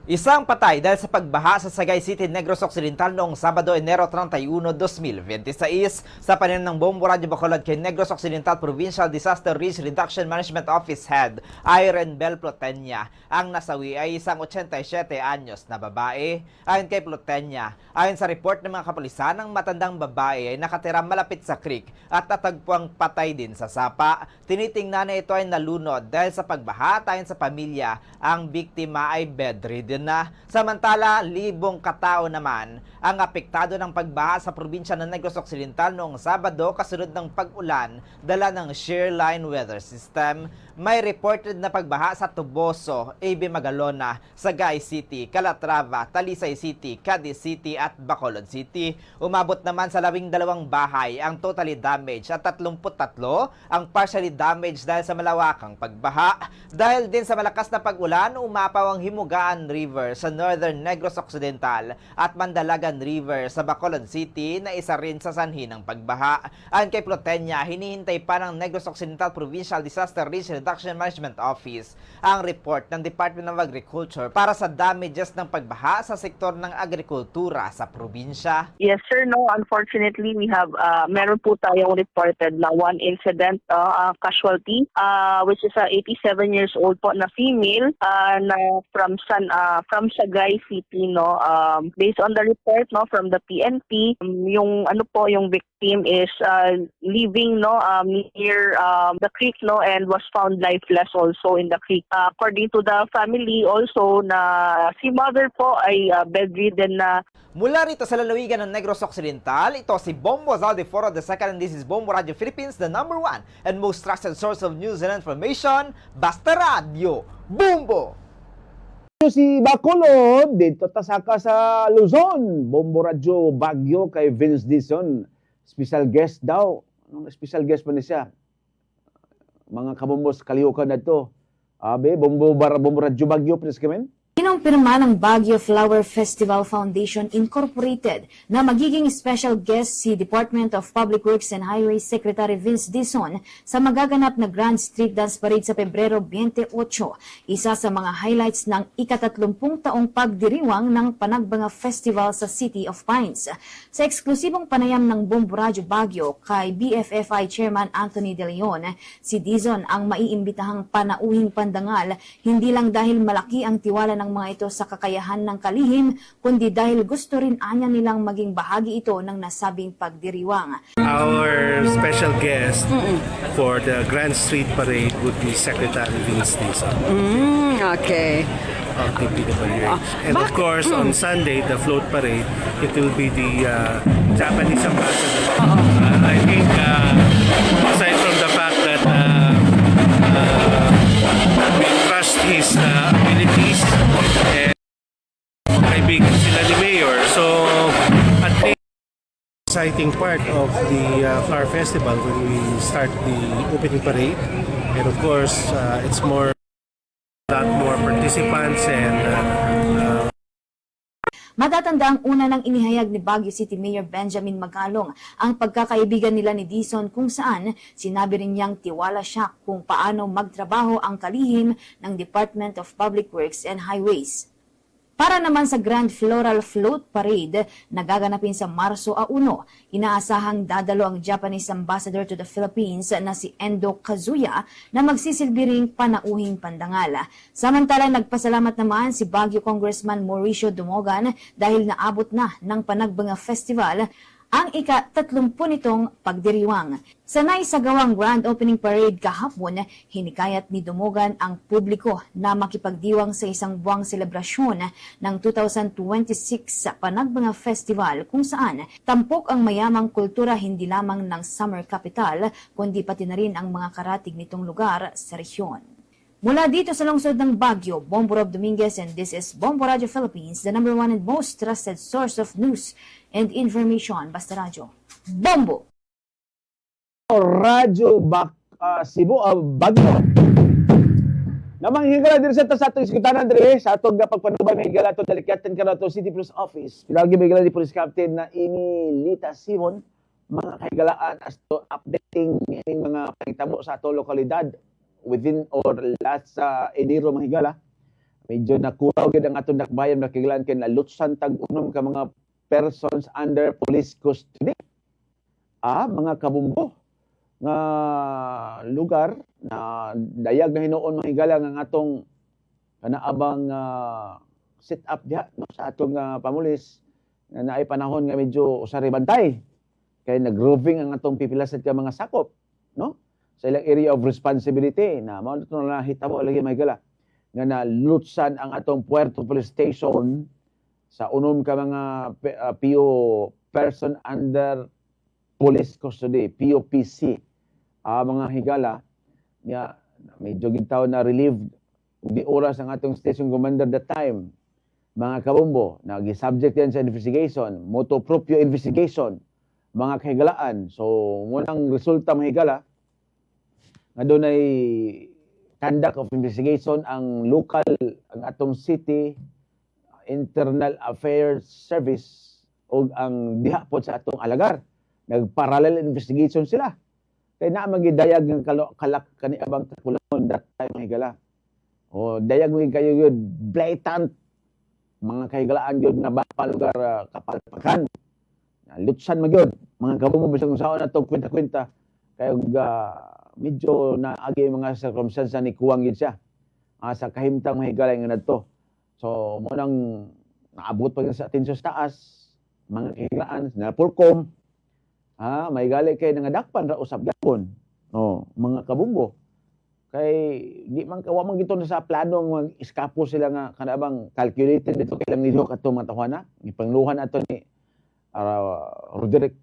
Speaker 4: Isang patay dahil sa pagbaha sa Sagay City, Negros Occidental noong Sabado, Enero 31, 2026 sa panin ng Bombo Radyo Bacolod kay Negros Occidental Provincial Disaster Risk Reduction Management Office Head Irene Bel Plotenya. Ang nasawi ay isang 87 anyos na babae. Ayon kay Plotenya, ayon sa report ng mga kapulisan, ang matandang babae ay nakatira malapit sa creek at natagpuang patay din sa sapa. Tinitingnan na ito ay nalunod dahil sa pagbaha. Ayon sa pamilya, ang biktima ay bedridden na. Samantala, libong katao naman ang apektado ng pagbaha sa probinsya ng Negros Occidental noong Sabado kasunod ng pag-ulan dala ng shear line weather system. May reported na pagbaha sa Tuboso, AB Magalona, Sagay City, Calatrava, Talisay City, Cadiz City at Bacolod City. Umabot naman sa 12 bahay ang totally damaged at 33 ang partially damaged dahil sa malawakang pagbaha. Dahil din sa malakas na pag-ulan, umapaw ang Himugaan River sa Northern Negros Occidental at Mandalagan River sa Bacolod City na isa rin sa sanhi ng pagbaha. Ayon kay Plotenya, hinihintay pa ng Negros Occidental Provincial Disaster Risk Reduction Management Office ang report ng Department of Agriculture para sa damages ng pagbaha sa sektor ng agrikultura sa probinsya.
Speaker 5: Yes sir, no. Unfortunately, we have meron po tayong reported na one incident casualty which is a 87 years old po na female na from Sagay City, no. Based on the report, no, from the PNP, yung yung victim is living, no, near the creek, no, and was found lifeless also in the creek. According to the family also na si mother po ay bedridden na.
Speaker 4: Mula rito sa lalawigan ng Negros Occidental, ito si Bombo Zaldiforo II and this is Bombo Radio Philippines, the #1 and most trusted source of news and information, Basta Radio, Bombo!
Speaker 3: Si Bacolod, dito tasaka sa Luzon. Bombo Radyo Bagyo kay Vince Dizon. Special guest daw. Anong special guest pa niya siya? Mga kabombos kaliukan na ito. Bombo Radyo Bagyo, please come in.
Speaker 6: Kinumpirma ng Baguio Flower Festival Foundation Incorporated na magiging special guest si Department of Public Works and Highways Secretary Vince Dizon sa magaganap na Grand Street Dance Parade sa Pebrero 28, isa sa mga highlights ng ika-30 taong pagdiriwang ng Panagbanga Festival sa City of Pines. Sa eksklusibong panayam ng Bombo Radyo Baguio kay BFFI Chairman Anthony De Leon, si Dizon ang maiimbitahang panauhing pandangal hindi lang dahil malaki ang tiwala ng mga ito sa kakayahan ng kalihim, kundi dahil gusto rin anya nilang maging bahagi ito ng nasabing pagdiriwang.
Speaker 7: Our special guest for the Grand Street Parade would be Secretary Vince Dizon
Speaker 8: Okay.
Speaker 7: of DPWH. And of course, on Sunday, the float parade, it will be the Japanese ambassador. I think, aside from the fact that we trust his abilities, kaibigan sila ni Mayor. So, at least exciting part of the Flower Festival when we start the opening parade. And of course, it's a lot more participants and
Speaker 6: Matatanda ang una nang inihayag ni Baguio City Mayor Benjamin Magalong ang pagkakaibigan nila ni Dizon kung saan sinabi rin niyang tiwala siya kung paano magtrabaho ang kalihim ng Department of Public Works and Highways. Para naman sa Grand Floral Float Parade na gaganapin sa Marso 1, inaasahang dadalo ang Japanese Ambassador to the Philippines na si Endo Kazuya na magsisilbi ring panauhing pandangal. Samantala, nagpasalamat naman si Baguio Congressman Mauricio Dumogan dahil naabot na ng Panagbanga Festival ang ika-30 pagdiriwang. Sa naisagawang Grand Opening Parade kahapon, hinikayat ni Dumogan ang publiko na makipagdiwang sa isang buwang selebrasyon ng 2026 sa Panagbanga Festival kung saan tampok ang mayamang kultura hindi lamang ng Summer Capital kundi pati na rin ang mga karatig nitong lugar sa rehiyon. Mula dito sa lungsod ng Baguio, Bombo Rob Dominguez, and this is Bombo Radio Philippines, the #1 and most trusted source of news and information. Basta Radyo. Bombo!
Speaker 3: Radyo Cebu, Baguio. Namang hingala din sa atong iskutanan dire sa atong pagpanubay may hingala to delikatan kanato City Police Office. Pilagi may hingala di Police Captain na Lita Simon mga kahigalaan as to updating ng mga pangitabo sa atong lokalidad within or last Enero mga higala. Medyo nakuraw gid ang atong dakbayan na kahigalaan kay nalutsan tag-unom ka mga persons under police custody. Mga kabumbo nga lugar na dayag na hinuon mga higala nga atong kanaabang sit up diha no, sa atong pamulis na naay panahon nga medyo usari bantay kay nag-roving ang atong pipilasad ka mga sakop no sa ilang area of responsibility na mao to na hitabo lagi mga higala nga nalutsan ang atong Puerto Police Station sa unom ka mga PO person under police custody, POPC. Mga higala, medyo gintaw na relieved di oras ang atong station commander that time. Mga kabombo, nag-subject yan sa investigation, motu proprio investigation, mga kahigalaan. So, munang resulta mga higala, nga doon ay conduct of investigation ang local, ang atong city, Internal Affairs Service o ang diha po sa atong alagar. Nag-parallel investigation sila. Kaya na magidayag ng kalak kaniabang kakulangon that time mga higala. O dayag mo kayo yun, blatant mga kahigalaan yun nga ba lugar kapalpakan. Lutsan mo yun. Mga kabungo bisang saan na itong kwenta-kwenta. Kaya medyo naagi mga circumstance ni kuwang yun siya. Sa kahimtang mga higala yung nato. So, munang naabot pa sa atensyon sa taas, mga kahigalaan, na Pulcom, may gali kay nangadakpan ra usab gyapon. No, mga kabumbo. Kay di man kawa man gito sa planong mag-eskapo sila nga kanabang calculated dito kay lang nidyo kadto mga tawana. Gipangluhan ato ni Roderick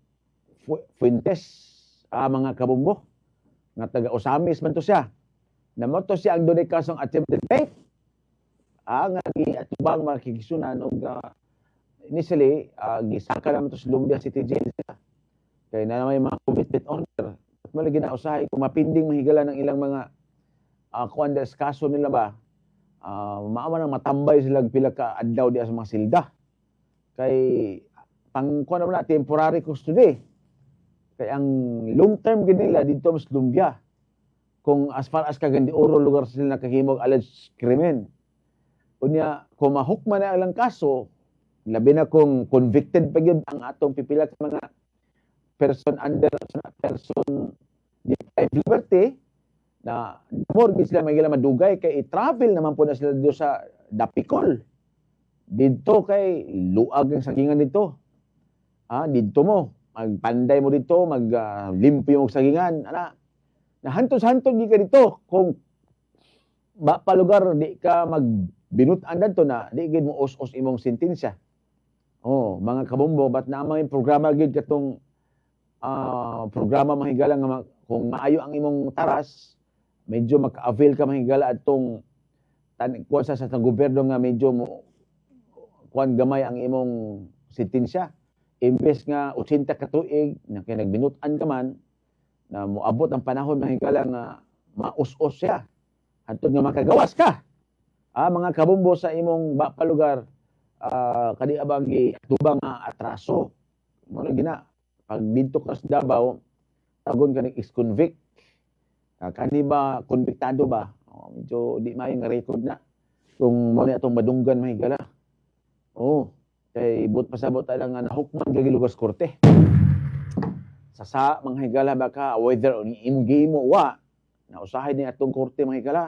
Speaker 3: Fuentes, mga kabumbo. Nga taga Osamis man to siya. Namoto siya ang dunay kasong attempted rape. Nga atubang makikisunan og initially gisaka naman to sa Lumbia City Jail sila. Kaya na may mga commitment order. At malagi na usahay, kung mapinding mahigala ng ilang mga kuandas kaso nila ba, maaman ang matambay sila pila ka adlaw di sa mga silda. Kay, pang kuan naman na, temporary custody. Kaya ang long term nila dito mas Lumbia. Kung as far as kagandi oro lugar sila nakahimog alleged krimen. Unya, kung mahukman na ilang kaso, labi na kung convicted pa yun ang atong pipila sa mga person under person deprived liberty na more sila may madugay kay i-travel naman po na sila dito sa Dapicol. Dito kay luag ang sagingan dito. Dito mo, magpanday mo dito, maglimpyo mo sagingan. Nahantos-hantos di ka dito kung ba pa lugar di ka magbinutan dito na di gid mo os-os imong sentensya. Mga kabombo, ba't naman yung programa gid katong programa mahigala nga kung maayo ang imong taras, medyo maka-avail ka mahigala atong kuan sa gobyerno nga medyo mo kuan gamay ang imong sentensya. imbes nga 80 ka tuig na kay nagbinutan ka man na moabot ang panahon mahigala nga maus-us siya hantod nga makagawas ka. Mga kabumbo sa imong palugar, kadi abang tubang atraso. Mo gina pag dito ka sa Davao, tagon ka ng ex-convict. Kani ba konbiktado ba? Medyo di maayo nga record na. Kung mo atong madunggan mahigala. Kay ibot pasabot lang nga nahukman kay lugar sa korte. Sa mga higala baka whether imong gihimo wa na usahay ni atong korte mga higala.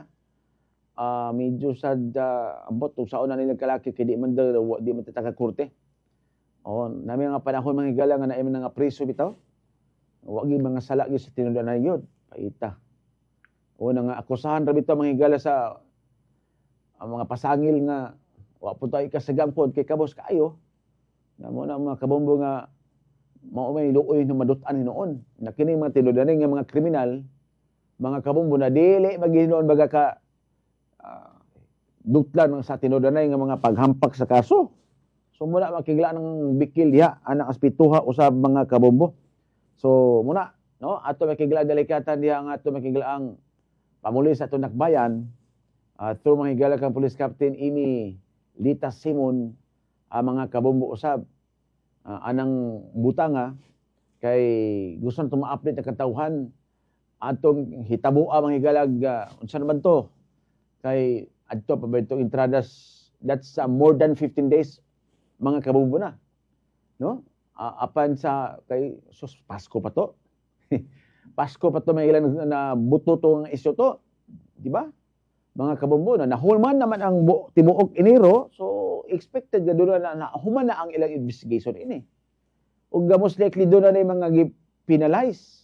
Speaker 3: Medyo sad ambot ug saon na nila kalaki kay di man tataka korte. Nami nga panahon mga higala nga naay nga preso bitaw. Wa gyud mga sala gyud sa tinudan yun. Paita. Nga akusahan ra bitaw mga higala sa mga pasangil nga wa po tayo kasagangpod kay kabos kaayo. Namo na mga kabombo nga mao may luoy na madutan hinoon. Na kini mga tinudan nga mga kriminal, mga kabombo na dili maghinuon baga ka dutlan sa tinudanay nga mga paghampak sa kaso. So muna makigla ng bikil diha anak aspituha usab mga kabombo. So muna no ato makigla delikatan diha nga ato makigla ang pamulis ato nakbayan through mga higala kang Police Captain Imi Lita Simon mga kabombo usab anang butanga kay gusto na ma-update ang katawhan atong hitabua mga higalag unsa naman to kay adto pa ba itong entradas that's more than 15 days mga kabombo na no apan sa kay sus Pasko pa to Pasko pa to may ilan na buto to nga isyo to di ba mga kabombo na nahulman naman ang tibuok Enero so expected nga doon na human na ang ilang investigation ini ug most likely doon na mga penalize.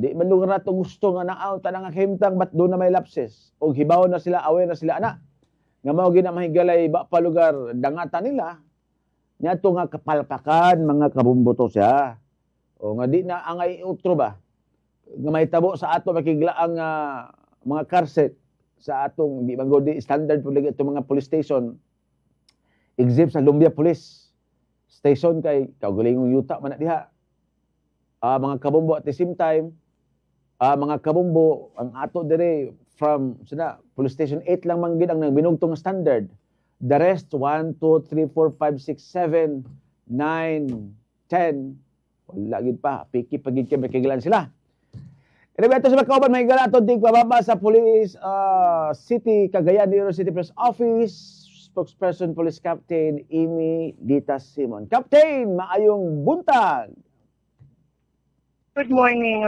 Speaker 3: Di man lugar na ito gusto nga naaw tanang nga himtang ba't doon na may lapses. O hibaw na sila, aware na sila, ana. Nga mao ginamahigalay ba pa lugar dangatan nila. Nga ito nga kapalpakan, mga kabumbuto siya. O nga di na angay utro ba. Nga may tabo sa ato makiglaang mga karset sa atong, di man di standard po lagi itong mga police station. Except sa Lumbia Police Station kay kaugalingong yuta man na diha. Mga kabombo at the same time, mga kabombo, ang ato dire from Police Station 8 lang man gid ang binugtong standard. The rest, 1, 2, 3, 4, 5, 6, 7, 9, 10, wala gid pa. Piki pagid kay makigilan sila. Anyway, ito sa Macauban, may gala ito dig pababa sa Police City, Cagayan, City Police Office, spokesperson Police Captain Imi Lita Simon. Captain, maayong buntag!
Speaker 5: Good morning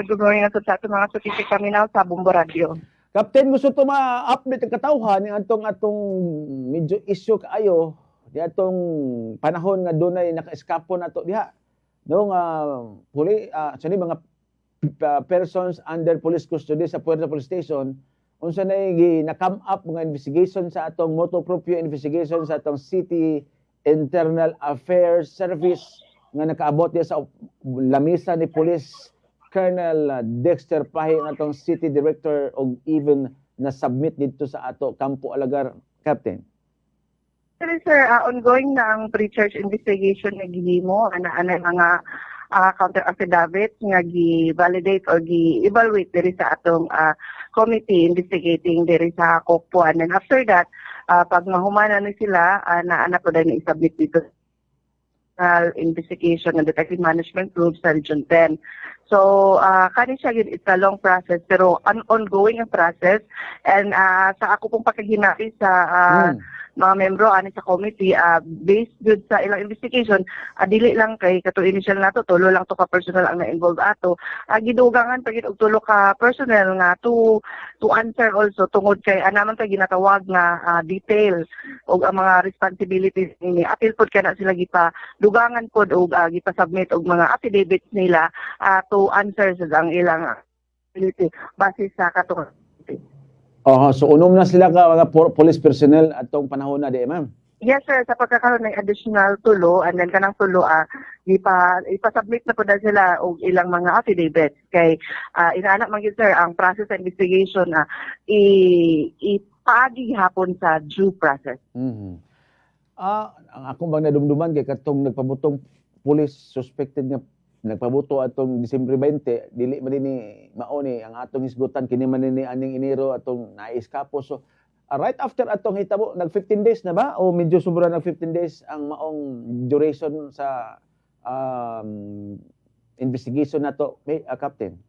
Speaker 5: sa ato mga statistic kami na sa Bombo Radio.
Speaker 3: Captain, gusto to ma-update ang katawhan ng atong medyo issue kaayo di atong panahon nga dunay naka-eskapo nato diha. No nga mga persons under police custody sa Puerto Police Station unsa na-come up mga investigation sa atong motu proprio investigation sa atong City Internal Affairs Service nga nakaabot diya sa lamisa ni Police Colonel Dexter Pahi ang atong City Director o even na-submit dito sa ato Campo Alagar, Captain.
Speaker 5: Sir, ongoing na ang pre-charge investigation na gihimo ana mga counter affidavit nga gi-validate or gi-evaluate diri sa atong committee investigating diri sa Kokpuan. And after that, pag mahumana na sila, na po dahil i-submit dito investigation and detective management group sa Region 10. So, kani siya yun, it's a long process, pero ongoing ang process. And sa ako pong pagkaginapis sa mga membro ani sa committee, based good sa ilang investigation, dili lang kay kato initial nato, tulo lang to ka personal ang na-involved ato. Gidugangan pagit og tulo ka personnel nga to answer also tungod kay anaman kay ginatawag nga detail og ang mga responsibilities ni apil pod kana sila gipa dugangan pod og gipa-submit og mga affidavits nila to answer sa ang ilang base sa katong.
Speaker 3: So unom na sila ka mga police personnel atong panahon na di, ma'am?
Speaker 5: Yes, sir. Sa pagkakaroon ng additional tulo, and then kanang tulo, ipasubmit na po na sila og ilang mga affidavits. Kay inaanak man yun, sir, ang process of investigation ipaagi hapon sa due process.
Speaker 3: Ang akong bang nadumduman kay katong nagpabutong police suspected nga nagpabuto atong Disyembre 20, dili man ni mao ni ang atong hisgutan kini man ni aning Enero atong naiskapo. So right after atong hitabo, nag 15 days na ba o medyo sobra nag 15 days ang maong duration sa investigation nato, Captain?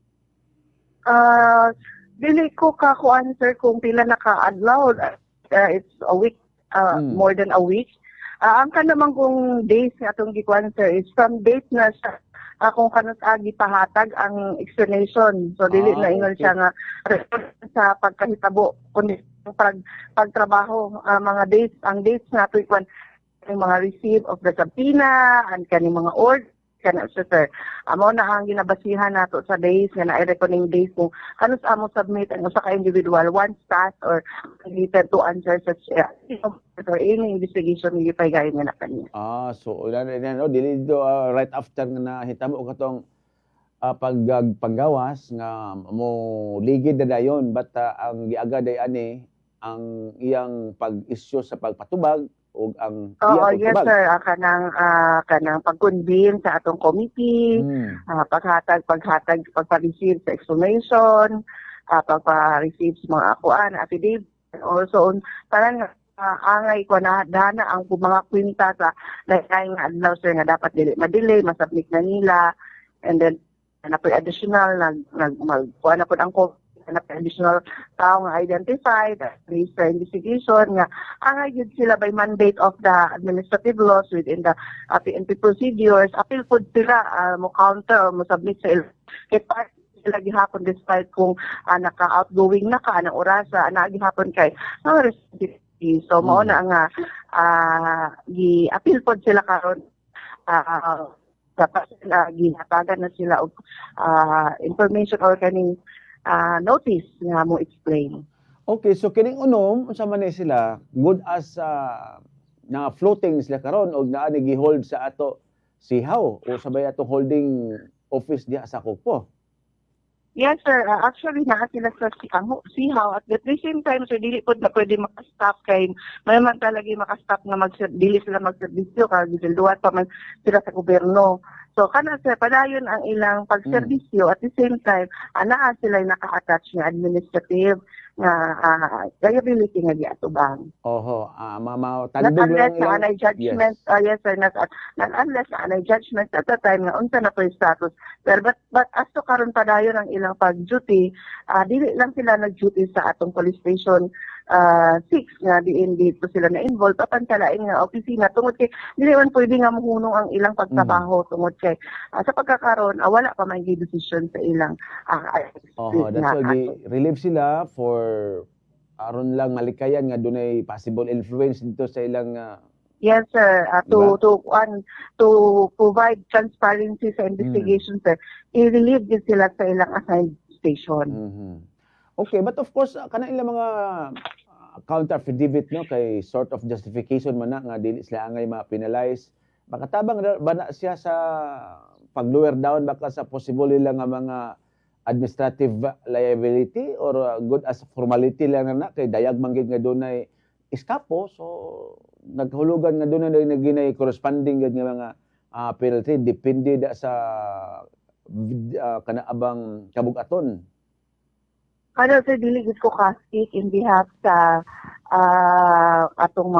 Speaker 5: Dili ko answer kung pila naka-adlaw. It's a week, more than a week. Ang kanamang kung days nga atong gikuan sir is from date na siya kung kanus agi pahatag ang explanation. So dili na ingon siya nga sa pagkahitabo kundi pagtrabaho mga dates, ang dates na to ikwan yung mga receive of the subpoena and kaning mga order kana sir. Amo na ang ginabasihan nato sa days nga na-reckoning days kung kanus amo submit ang usa ka individual once task or related to answer such or any investigation ni pay gayon nga na kaniya.
Speaker 3: So no, dili do right after nga nahitabo katong paggawas nga mo ligid na dayon but ang giagad ay ani ang iyang pag-issue sa pagpatubag o ang
Speaker 5: yes sir, kanang pag-convene sa atong committee, pagpa-receive sa explanation, pagpa-receive sa mga akuan, affidavit, also parang angay ko na dana ang mga kwinta sa lain nga adlaw sir nga dapat dili madili masubmit na nila, and then na additional magkuha na po ang na additional tao nga identified, register investigation nga angay yun sila by mandate of the administrative laws within the PNP procedures. Appeal po sila mo counter o mo submit sa kay part sila gihapon despite kung naka-outgoing na ka ng orasa na gihapon kay mga responsibility. So mao na nga gi-appeal po sila karon dapat sila ginatagan na sila og information or kaning notice nga mo explain.
Speaker 3: Okay, so kining unom unsa man ni sila good as na floating sila karon og naa ni gi-hold sa ato sihaw o sabay ato holding office diha sa Kukpo?
Speaker 5: Yes sir, actually naa sila sa sihaw at the same time sir dili pod na pwede maka-stop kay may man talaga maka-stop nga dili sila magserbisyo kay gilduat pa man sila sa gobyerno. So kana sir padayon ang ilang pagserbisyo at the same time naa sila naka-attach nga administrative nga liability nga giatubang.
Speaker 3: Tandog lang
Speaker 5: ilang judgment. Yes sir, not unless na judgment at the time nga unsa na po yung status. But as to karon padayon ang ilang pag-duty, dili lang sila nag-duty sa atong police station 6 nga dito sila na-involved papantalain nga opisina tungod kay dili man pwede nga mohunong ang ilang pagtrabaho tungod kay sa pagkakaroon wala pa may decision sa ilang
Speaker 3: that's why relieve sila for aron lang malikayan nga dunay possible influence dito sa ilang
Speaker 5: yes sir, to provide transparency sa investigation sir, i-relieve din sila sa ilang assigned station.
Speaker 3: Okay, but of course kana ilang mga counter affidavit no kay sort of justification man na nga dili sila angay ma-penalize. Makatabang ba na siya sa pag-lower down baka sa possible lang nga mga administrative liability or good as formality lang na kay dayag man gid nga dunay iskapo, so naghulugan nga dunay naginay corresponding gid nga mga penalty depende da sa kanaabang kabugaton.
Speaker 5: Ano sir, dili gid ko ka-speak in behalf sa atong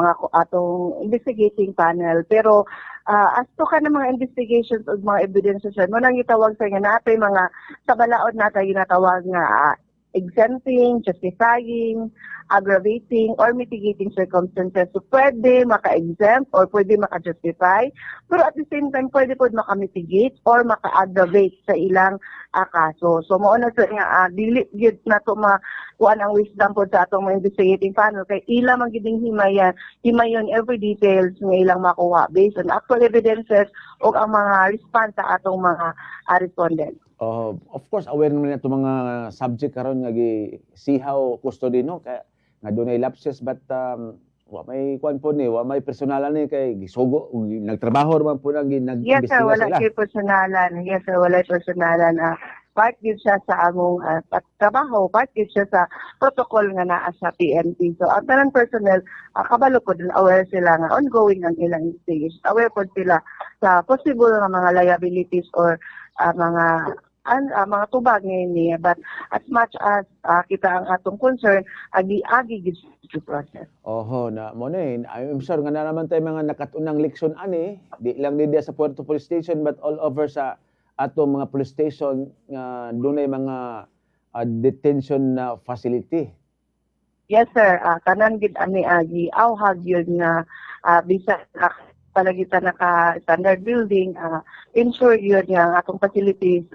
Speaker 5: investigating panel, pero as to ka ng mga investigations o mga evidences mo nang gitawag sa nga natay mga sa balaod natay ginatawag nga exempting, justifying, aggravating, or mitigating circumstances. So, pwede maka-exempt or pwede maka-justify, pero at the same time, pwede po maka-mitigate or maka-aggravate sa ilang kaso. So, mauna sa nga, dili gid na to makuan ang wisdom po sa atong mga investigating panel, kay ilang magiging himayon every details nga ilang makuha based on actual evidences o ang mga response sa atong mga respondents.
Speaker 3: Of course, aware naman ito mga subject karon nga sihaw custody no kay nga dunay lapses but wa may kuan po ni wa may personalan ni kay gisugo nagtrabaho man po nag
Speaker 5: yes sir, wala kay personalan. Yes sir, wala personalan. Part gid siya sa among trabaho, part gid siya sa protocol nga naa sa PNP. So ang tanan personnel kabalo ko din aware sila nga ongoing ang ilang investigation. Aware po sila sa possible nga mga liabilities or mga tubag niya, but as much as kita ang atong concern, agi gid sa process.
Speaker 3: Oho, na mo na I'm sure nga na naman tayo mga nakatunang leksyon ani, di lang di sa Puerto Police Station but all over sa ato mga police station nga dunay mga detention na facility.
Speaker 5: Yes sir, tanan gid ani agi awhag yun nga bisan palagitan naka standard building, ensure yun nga ang atong facilities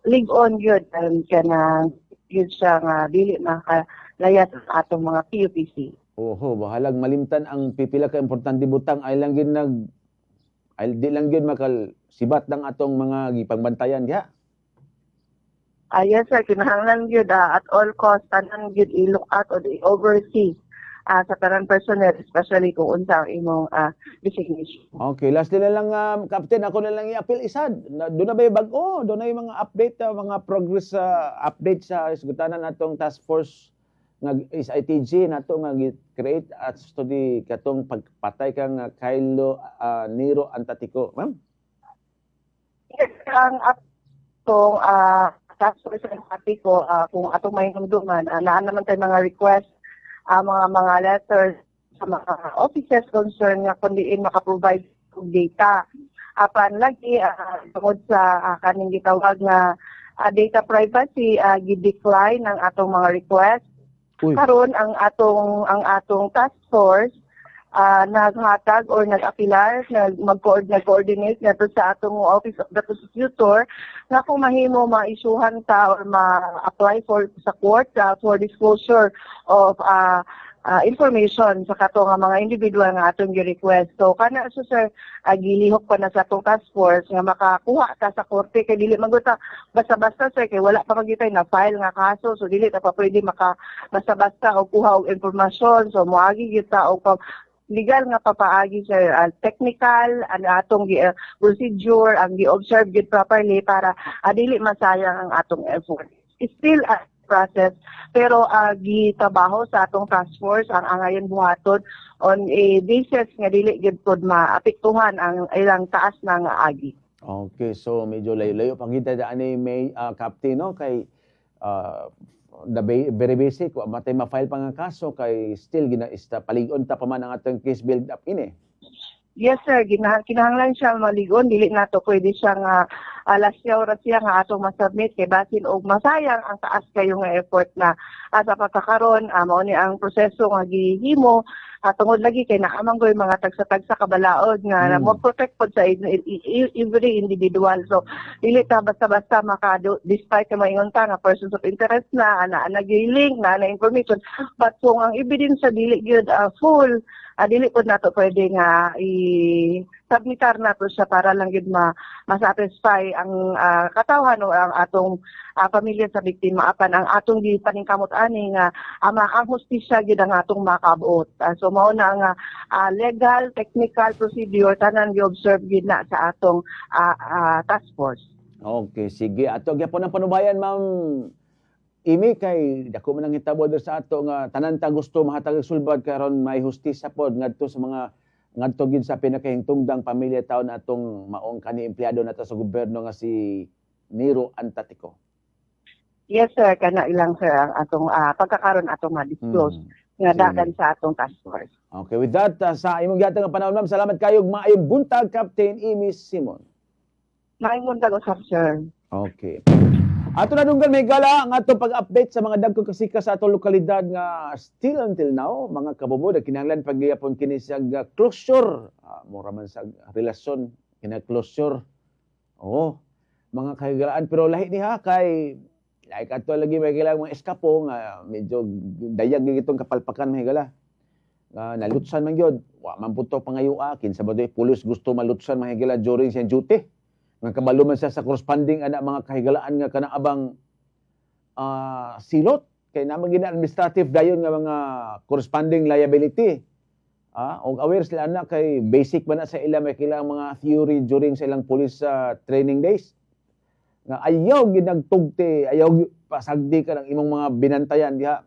Speaker 5: live on yun and kana yun siya nga dili makalayas ang atong mga PUPC.
Speaker 3: Oho, bahalag malimtan ang pipila ka importante butang ay lang gid ay di lang gid makal sibat ng atong mga gipangbantayan diha.
Speaker 5: Yes sir, kinahanglan yun at all costs tanan yun i-look at o i-oversee sa tanan personnel, especially kung unsa ang imong designation.
Speaker 3: Okay, last na lang Captain, ako na lang i-appeal isad. Doon na ba yung bago? Doon na yung mga update, mga progress update sa isgutanan natong task force nga SITG nato nga create at study katong pagpatay kang Kylo Nero Antatico. Ma'am?
Speaker 5: Yes, ang atong task force ng Antatico, kung atong mahinumduman, naan naman tayo mga request, mga letters sa mga offices concerned nga kundiin makaprovide og data. Apan lagi tungod sa kaning gitawag nga data privacy, gi-decline ang atong mga request. Karon ang atong task force naghatag or nag-apilar, nag-coordinate nato sa atong Office of the Prosecutor nga kung mahimo ma-issuehan ta or ma-apply sa court for disclosure of information sa kato nga mga individual nga atong gi-request. So kana so sir, gilihok pa na sa atong task force nga makakuha ta sa korte kay dili maguta basta-basta sir kay wala pa magitay na file nga kaso, so dili ta pa pwede maka basta-basta og kuha og impormasyon. So moagi gyud ta og legal nga papaagi sir, technical ang atong procedure ang gi-observe gyud properly para dili masayang ang atong effort. Still a process pero gitabaho sa atong task force ang angayon buhaton on a basis nga dili gyud pod maapektuhan ang ilang taas ng agi.
Speaker 3: Okay, so medyo layo-layo pang kita ani may captain no kay very basic wa matay ma-file pa nga kaso kay still paligon ta pa man ang atong case build up ini.
Speaker 5: Yes sir, kinahanglan siya maligon, dili nato pwede siya nga lasyaw-rasya nga atong masubmit kay basin og masayang ang taas kayo nga effort na sa pagkakaroon mao ni ang proseso nga gihimo tungod lagi kay naamanggoy mga tagsa-tagsa kabalaod nga mo protect pod sa every individual. So dili ta basta-basta despite ka maingon ta nga persons of interest na nag-link na information, but kung ang evidence sa dili gyud full, dili pod nato pwede nga i-submitar nato siya para lang gyud ma-satisfy ang katawhan o ang atong pamilya sa biktima apan ang atong gipaningkamot ani nga ang hustisya gyud ang atong makabuot. So mao na nga legal, technical procedure tanan gi-observe gyud na sa atong task force.
Speaker 3: Okay, sige. Ato gyapon ang panubayan ma'am Imi kay dako man ang hitabo sa ato nga tanan ta gusto mahatag sulbad karon may hustisya pod ngadto sa mga ngadto gid sa pinakahingtungdang pamilya taon atong maong kani empleyado nato sa gobyerno nga si Nero Antatico.
Speaker 5: Yes sir, kana ilang sir ang atong pagkakaroon atong ma-disclose nga dagan sa atong task force.
Speaker 3: Okay, with that sa imong gihatag nga panahon ma'am, salamat kayo maayong buntag Captain Imi Simon.
Speaker 5: Maayong buntag usab sir.
Speaker 3: Okay. Ato na dunggan may gala ang atong pag-update sa mga dagko kasika sa atong lokalidad nga still until now mga kabubod kinahanglan pagyapon kini sa closure. Mura man sa relasyon kina closure. Oo. Mga kahigalaan pero lahi niha kay like ato lagi may kailangan mga eskapo nga medyo dayag gitong kapalpakan mahigala. Nalutsan man gyud. Wa man puto pangayua kinsa badoy pulis gusto malutsan mahigala during sa duty. Nga kabalo man siya sa corresponding mga kahigalaan nga kanaabang silot kay naman gina administrative dayon nga mga corresponding liability. Og aware sila na kay basic man na sa ila may kilang mga theory during sa ilang police training days. Nga ayaw ginagtugti, ayaw pasagdi ka ng imong mga binantayan diha.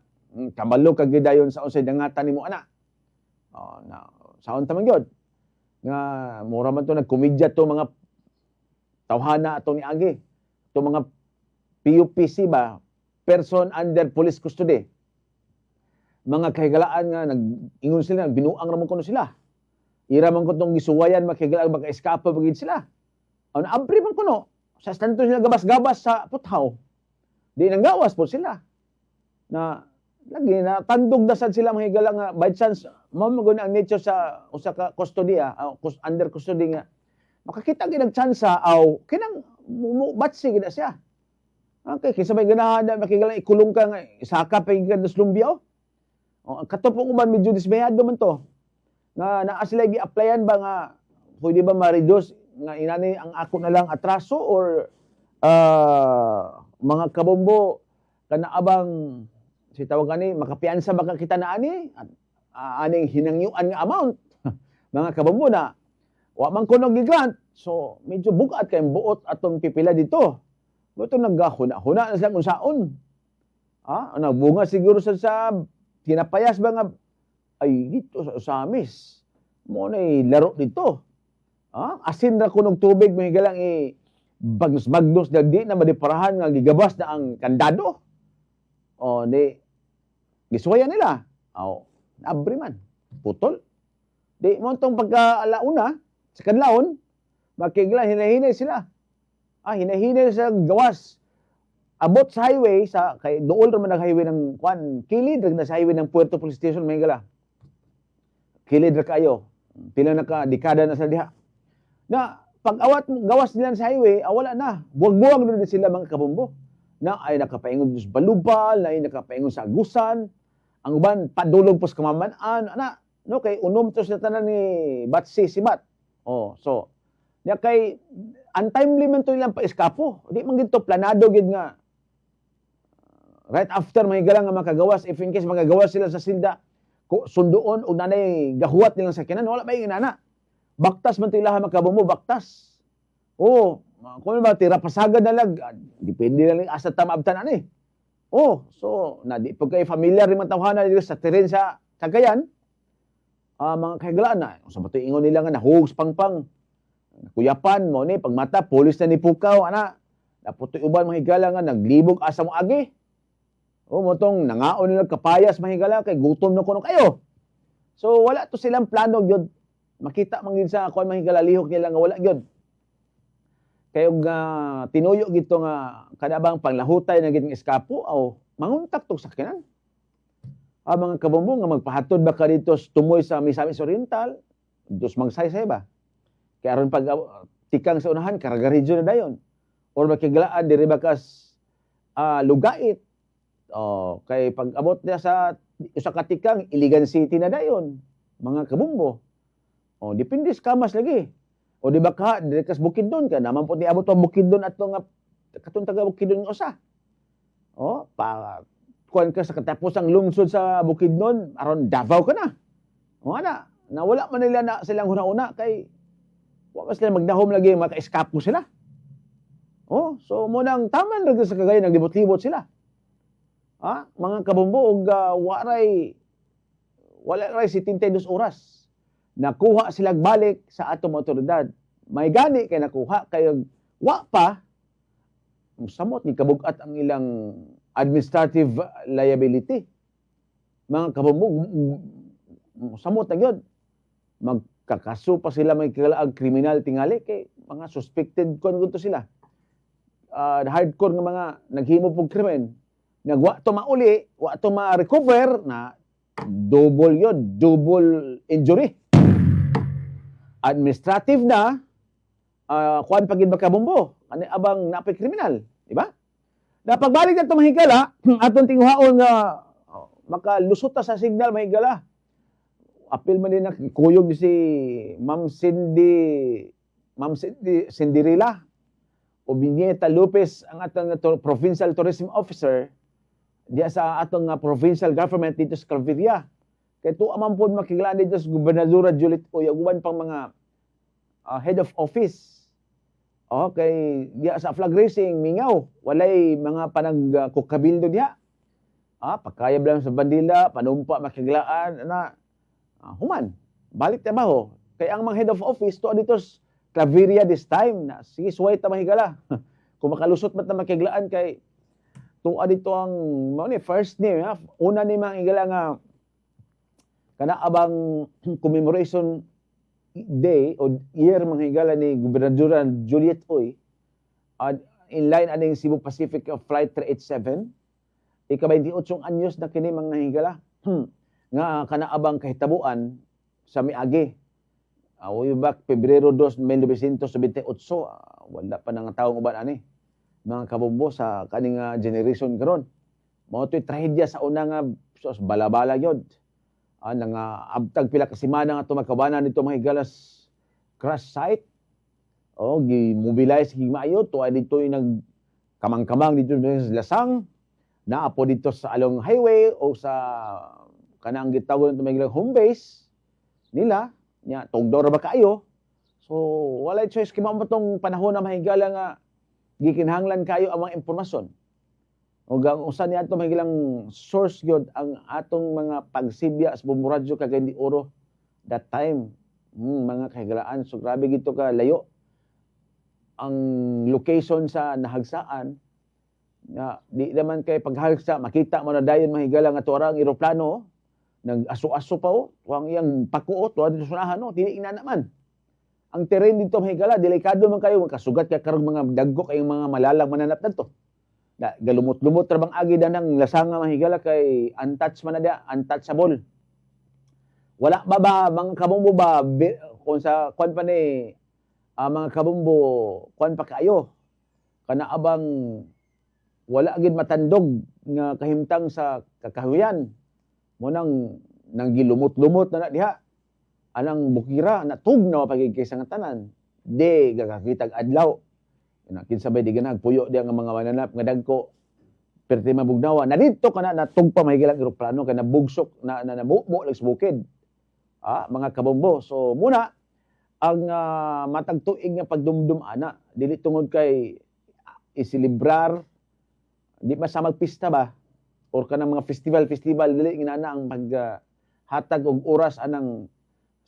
Speaker 3: Kabalo ka gidayon sa unsay dangatan nimo ana. Saon ta man gyud. nga mura man to nagkomedya to mga tawhana ato ni agi. To mga PUPC ba, person under police custody. Mga kahigalaan nga nag-ingon sila, binuang ramon kuno sila. Ira man ko tong gisuwayan makigalaan maka-escape pagid sila. Ang abri man kuno sa stanto sila gabas-gabas sa puthaw. Di nang gawas po sila. Na lagi na tandog dasad sila mahigala nga by chance mao ang nature sa usa ka custodiya under custody nga makakita gid ang tsansa aw kinang batsi gid siya. Okay, kinsa may ganahan na makigala ikulong ka nga isaka pa gid sa lumbia. Kato pong uban medyo dismayado man to. Naa sila gi-applyan ba nga pwede ba ma-reduce nga inani ang ako na lang atraso or mga kabombo kana abang si tawag ani makapiansa baka kita na ani aning hinangyuan nga amount mga kabombo na wa man kuno gi-grant so medyo bugat kay buot atong pipila dito buto naghuna-huna na sila kung saon nagbunga siguro sa tinapayas ba nga ay dito sa amis mo na laro dito asin ra kunog tubig mahigalang bagnos-bagnos na di na madiparahan nga gigabas na ang kandado di giswaya nila abri man putol di mo tong pagka-alauna sa kadlawon makigla hinahinay sila hinahinay sa gawas abot sa highway sa kay dool ra man ang highway ng kwan kilid ra na sa highway ng Puerto Police Station mahigala kilid ra kayo pila na ka dekada na sa diha na pag-awat gawas nila sa highway wala na buwag-buwag na sila mga kabombo na ay nakapaingon sa balubal na ay nakapaingon sa agusan ang uban padulog pos kamaman-an no kay unom to sa tanan ni Batsi Sibat so ya kay untimely man to ilang pa-eskapo di man gid to planado gid nga right after mahigala nga makagawas if in case magagawas sila sa silda sunduon o nanay gahuwat nilang sakyanan wala ba yung inana baktas man to ilaha makabombo baktas kung ba tira pasagad na lag depende na lang asa tamaabtan ani so na di pag kay familiar man tawhana dito sa terrain sa Cagayan mga kahigalaan na sa bato ingon nila nga nahugs pangpang kuyapan mo ni pagmata pulis na ni pukaw naputoy uban mahigala nga naglibog asa mo agi mo tong nangaon nila kapayas mahigala kay gutom na kuno kayo so wala to silang plano gyud makita man gyud sa kuan mahigala lihok nila nga wala gyud kayo nga tinuyo gito nga kadabang panglahutay na gitong eskapo manguntak tog sakyanan mga kabombo nga magpahatod ba ka dito tumoy sa Misamis Oriental dos magsaysay ba kaya aron pag tikang sa unahan Karagaridyo na dayon or makiglaan diri ba kas Lugait kay pag abot niya sa usa ka tikang Iligan City na dayon mga kabombo depende sa kamas lagi di ba ka dire kas Bukidnon ka naman po ni abot ang Bukidnon ato nga katong taga Bukidnon nga usa pa kuan ka sa katapusang lungsod sa Bukidnon aron Davao ka na na wala man nila na silang huna-una kay wa sila magdahom lagi maka-escape mo sila so mo nang taman ra sa Cagayan naglibot-libot sila mga kabombo wala ray 72 oras nakuha sila balik sa atong otoridad. May gani kay nakuha kay wa pa samot ni kabugat ang ilang administrative liability. Mga kabombo samot na gyud. Magkakaso pa sila may kalaag kriminal tingali kay mga suspected kon gunto sila. Hardcore nga mga naghimo pog krimen. Nagwa to mauli, wa to ma-recover na double injury. Administrative na kuan pagid makabombo ani abang napay kriminal di ba na pagbalik nato mahigala aton tinguhaon nga makalusot ta sa signal mahigala apil man din kuyog si Ma'am Cinderella o Viñeta Lopez ang atong provincial tourism officer diya sa atong provincial government dito sa Calviria kay tuwa man pod makigilaan dito sa Gobernadora Juliet Uyaguban pang mga head of office. Okay, diya sa flag racing mingaw, walay mga panagkukabildo diya. Pagkayab lang sa bandila, panumpa makigilaan human. Balik trabaho. Kaya ang mga head of office to dito sa Claveria this time na sige suway ta mahigala. Kung makalusot man ta makiglaan kay tuwa dito ang first name ha. Una ni mga igala nga kana abang commemoration day o year mga higala ni Gobernadora Juliet Oy in line aning Cebu Pacific Flight 387 ika-28 anyos na kini mga higala nga kana abang kahitabuan sa miagi way back Pebrero 2, 1978 wala pa nang taong uban ani mga kabumbo sa kaning generation karon mao to'y trahedya sa una nga balabala yun nga abtag pila ka semana nga tumakabanan nito mga higalas crash site gi-mobilize maayo tuwa dito nag kamang-kamang dito sa Lasang naa po dito sa along highway o sa kanang gitawag nito mga home base nila nya tugdor ba kaayo so wala choice kay mao tong panahon na mahigala nga gikinahanglan kayo ang mga impormasyon. O gang usa ni ato mahigilang source gyud ang atong mga pagsibya sa Bumburadyo kagay di oro that time. Mga kahigalaan so grabe gito ka layo ang location sa nahagsaan nga di naman kay paghagsa makita mo na dayon mahigala nga tuara ang eroplano nag-aso-aso pa tuang iyang pakuo tuwa dito sunahan dili ina naman. Ang terrain dito mahigala, delikado man kayo, kasugat ka karong mga dagko kayong mga malalang mananap dito. Galumot-lumot rabang agi danang lasanga mahigala kay untouched man na dia, untouchable. Wala ba mga kabumbo ba kung sa kwan pa ni mga kabumbo kwan pa kayo. Kana abang wala gid matandog nga kahimtang sa kakahuyan. Mo nang gilumot-lumot na diha. Anang bukira na tugnaw pagigkay sa tanan de gakakitag adlaw kinsabay di ganag puyo di ang mga mananap nga dagko perti mabugnawa na dito kana natug pa mahigilang eroplano kana bugsok na namumo lang sa bukid mga kabombo so muna ang matag tuig nga pagdumdum ana dili tungod kay isilibrar di man sa magpista ba or kanang mga festival dili inana ang paghatag og oras anang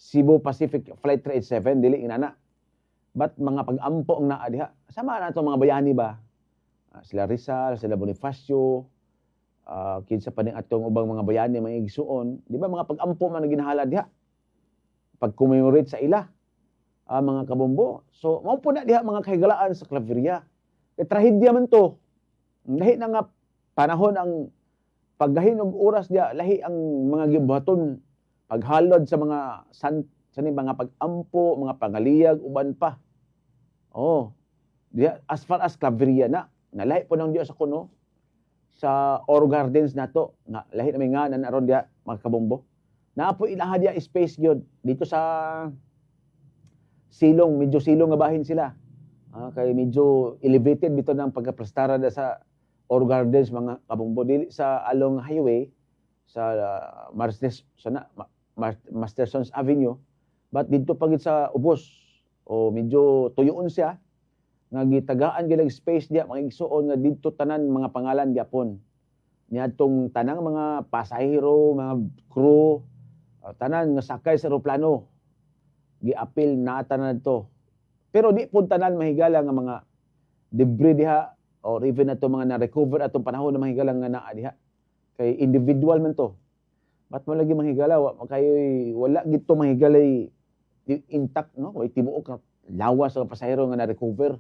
Speaker 3: Cebu Pacific Flight 387 dili inana. But mga pag-ampo ang naa diha. Sama na to mga bayani ba? Sila Rizal, sila Bonifacio, kinsa pa ning atong ubang mga bayani mga igsuon, di ba mga pag-ampo man ginahala diha. Pag-commemorate sa ila mga kabombo. So mao po na diha mga kahigalaan sa Claveria. Kay trahedya man to. Lahi na nga panahon ang paggahin og oras diha, lahi ang mga gibuhaton paghalod sa mga mga pag-ampo, mga pangaliyag, uban pa. As far as Claveria nalahi po nang diya sa kuno, sa Oro Gardens nato, nga lahi namin nga naron diya, mga kabombo. Po ilaha diya space yun, dito sa silong, medyo silong nga bahin sila. Kay medyo elevated bito ng pagkaprestara sa Oro Gardens, mga kabombo. Dili sa along highway, sa Mastersons Avenue, but dito pagit sa ubos o medyo tuyoon siya nga gitagaan gilag space diya mga igsuon nga dito tanan mga pangalan gyapon niadtong tanang mga pasahero, mga crew, tanan nga sakay sa eroplano giapil na tanan to. Pero di pud tanan mahigala nga mga debris diha or even ato mga na-recover atong panahon na mahigala nga naa diha kay individual man to. Ba't mo lagi mahigala? Wala gito mahigalay intact, no? Way tibuok ka lawas sa pasahero nga na-recover.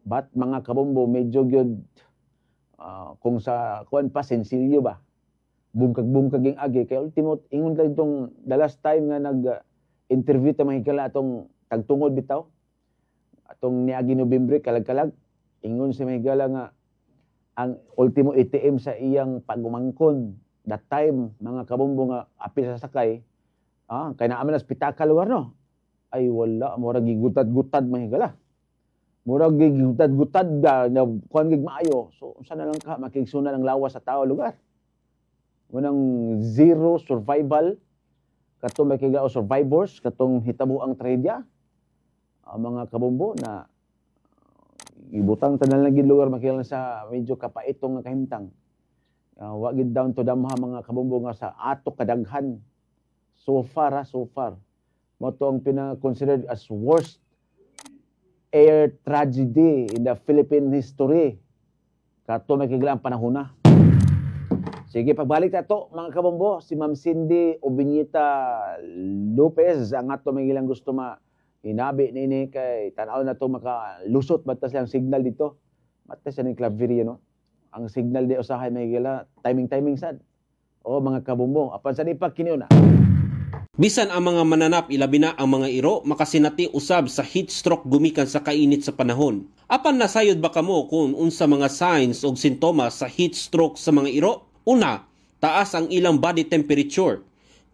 Speaker 3: Ba't mga kabombo, medyo gyud kung sa kuan pa, sensilyo ba? Bungkag-bungkag yung agi. Kaya ultimo, ingon lang itong the last time nga nag-interview ta mahigala atong tagtungod bitaw. Atong niagi Nobyembre, kalag-kalag. Ingon si mahigala nga ang ultimo ATM sa iyang pagumangkon that time, mga kabombo nga apil sa sakay, kaya na amin na spitaka lugar, no? Ay, wala. Mura gigutad-gutad mahigala. Mura gigutad-gutad na kuhan gig maayo. So, saan na lang ka? Makigsuna ng lawas sa tao lugar. Munang zero survival. Katong makiga o survivors, katong hitabo ang trahedya. Mga kabombo na ibutang tanan lang gid lugar makilang sa medyo kapaitong nga kahimtang. Wagid down to damha mga kabombo nga sa ato kadaghan so far mo to ang considered as worst air tragedy in the Philippine history. Kato may kiglang panahon na. Sige, pagbalik na to, mga kabombo, si Ma'am Cindy Obiñita Lopez, ang ato may ilang gusto hinabi nini kay tanaw na to makalusot batas lang signal dito. Batas yan yung Claveria, no? Ang signal di usahay may gila, timing sad. O mga kabombo, apan sa ipa kiniuna.
Speaker 9: Bisan ang mga mananap ilabi na ang mga iro makasinati usab sa heat stroke gumikan sa kainit sa panahon. Apan nasayod ba kamo kung unsa mga signs o sintomas sa heat stroke sa mga iro? Una, taas ang ilang body temperature.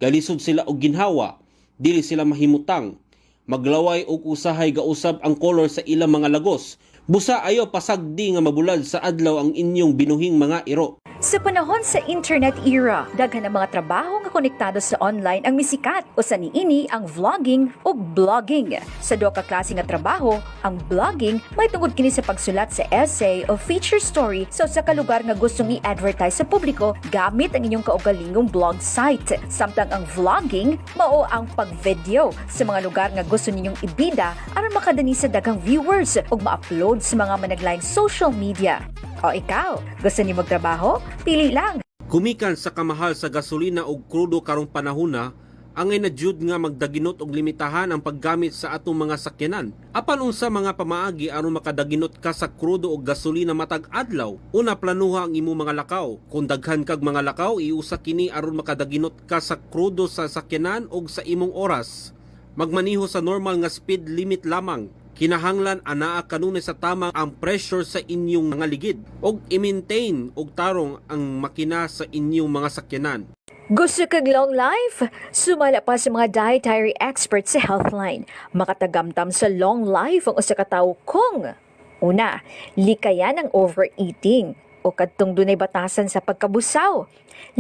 Speaker 9: Galisod sila og ginhawa, dili sila mahimutang. Maglaway og usahay gausab ang color sa ilang mga lagos. Busa ayo pasagdi nga mabulad sa adlaw ang inyong binuhing mga iro.
Speaker 10: Sa panahon sa internet era, daghan ang mga trabaho nga konektado sa online ang misikat. Usa niini ang vlogging ug blogging. Sa duha ka klase nga trabaho, ang blogging may tungod kini sa pagsulat sa essay o feature story sa usa ka lugar nga gustong i-advertise sa publiko gamit ang inyong kaugalingong blog site. Samtang ang vlogging mao ang pag-video sa mga lugar nga gusto ninyong ibida aron makadani sa daghang viewers ug ma-upload sa mga managlaing social media. O ikaw, gusto niyo magtrabaho? Pili lang.
Speaker 9: Gumikan sa kamahal sa gasolina ug krudo karong panahona, angay na jud nga magdaginot og limitahan ang paggamit sa atong mga sakyanan. Apan unsa mga pamaagi aron makadaginot ka sa krudo ug gasolina matag adlaw? Una, planuha ang imong mga lakaw. Kung daghan kag mga lakaw, iusa kini aron makadaginot ka sa krudo sa sakyanan ug sa imong oras. Magmaniho sa normal nga speed limit lamang. Kinahanglan anaa kanunay sa tamang ang pressure sa inyong mga ligid og i-maintain og tarong ang makina sa inyong mga sakyanan.
Speaker 10: Gusto kag long life? Sumala pa sa mga dietary experts sa Healthline. Makatagamtam sa long life ang usa ka tawo kung una, likayan ang overeating o kadtong dunay batasan sa pagkabusaw.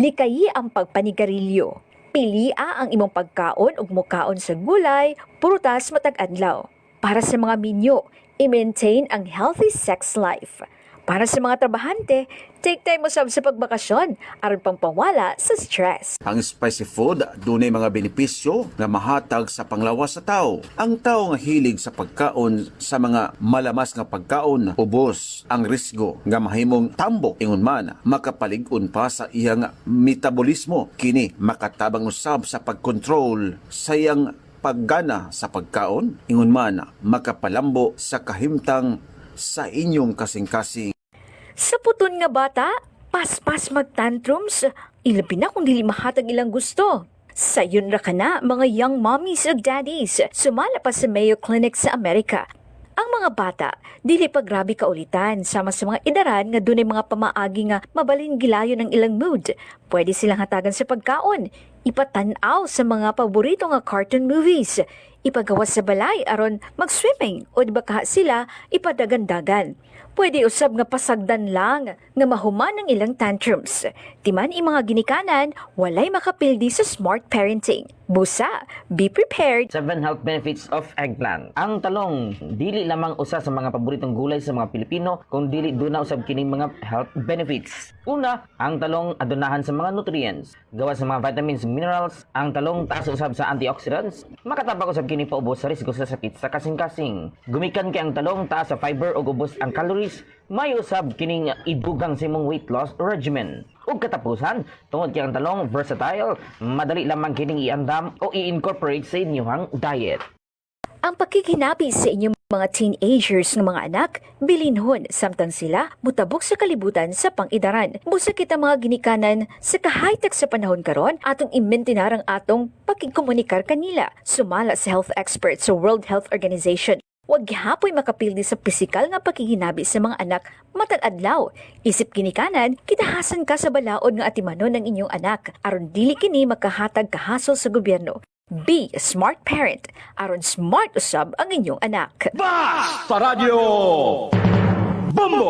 Speaker 10: Likayi ang pagpanigarilyo. Pilia ang imong pagkaon ug mukaon sa gulay, prutas matag adlaw. Para sa mga minyo, i-maintain ang healthy sex life. Para sa mga trabahante, take time mo sa pagbakasyon aron pangpawala sa stress.
Speaker 11: Ang spicy food dunay mga benepisyo nga mahatag sa panglawas sa tao. Ang tao nga hilig sa pagkaon sa mga malamas nga pagkaon, ubos ang risgo nga mahimong tambok ingon man makapalig-on pa sa iyang metabolismo. Kini makatabang usab sa pagkontrol sa iyang paggana sa pagkaon, ingon man makapalambo sa kahimtang sa inyong kasing-kasing.
Speaker 10: Sa puton nga bata, pas-pas mag-tantrums, ilabi na kung dili mahatag ilang gusto. Sayon ra ka na mga young mommies ug daddies, sumala pa sa Mayo Clinic sa Amerika. Ang mga bata, dili pa grabe kaulitan sama sa mga edaran nga dunay mga pamaagi nga mabalin gilayon ang ilang mood. Pwede silang hatagan sa pagkaon, ipatanaw sa mga paborito nga cartoon movies, ipagawas sa balay aron mag-swimming o dibakaha sila ipadagandagan. Pwede usab nga pasagdan lang nga mahuman ang ilang tantrums. Timan ang mga ginikanan, walay makapildi sa smart parenting. Busa, be prepared.
Speaker 12: 7 health benefits of eggplant. Ang talong, dili lamang usa sa mga paboritong gulay sa mga Pilipino, kung dili duna usab kining mga health benefits. Una, ang talong adunahan sa mga nutrients. Gawa sa mga vitamins, minerals, ang talong taas usab sa antioxidants. Makatabang usab kini paubos sa risgo sa sakit sa kasing-kasing. Gumikan kay ang talong taas sa fiber ug ubos ang calories. May usab kining idugang sa imong weight loss regimen. Ug katapusan, tungod kay ang talong versatile, madali lamang kining iandam o i-incorporate sa inyong diet.
Speaker 10: Ang pakikinabi sa inyong mga teenagers ng mga anak, bilinhon samtang sila mutabok sa kalibutan sa pangidaran. Busa kita mga ginikanan sa ka-high-tech sa panahon karon atong imbentinar ang atong pakikomunikar kanila. Sumala sa health experts sa World Health Organization. Huwag gihapoy makapildi sa pisikal nga pakikinabi sa mga anak matag adlaw. Isip ginikanan, kitahasan ka sa balaod nga atimanon ng inyong anak aron dili kini makahatag kahasol sa gobyerno. Be a smart parent aron smart usab ang inyong anak.
Speaker 2: Sa radyo Bombo!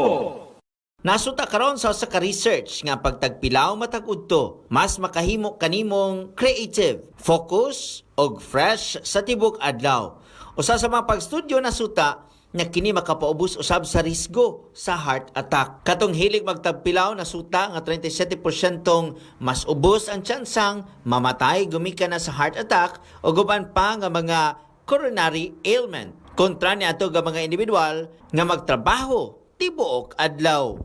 Speaker 13: Nasuta karon sa usa ka research nga pagtagpilaw matag udto, mas makahimo kanimong creative, focus og fresh sa tibok adlaw. Usa sa mga pagstudyo nasuta nga kini makapaubos usab sa risgo sa heart attack. Katong hilig magtagpilaw na suta nga 37% mas ubos ang tsansang mamatay gumikan na sa heart attack o guban pa nga mga coronary ailment. Kontra ni ato nga mga individual nga magtrabaho tibuok adlaw.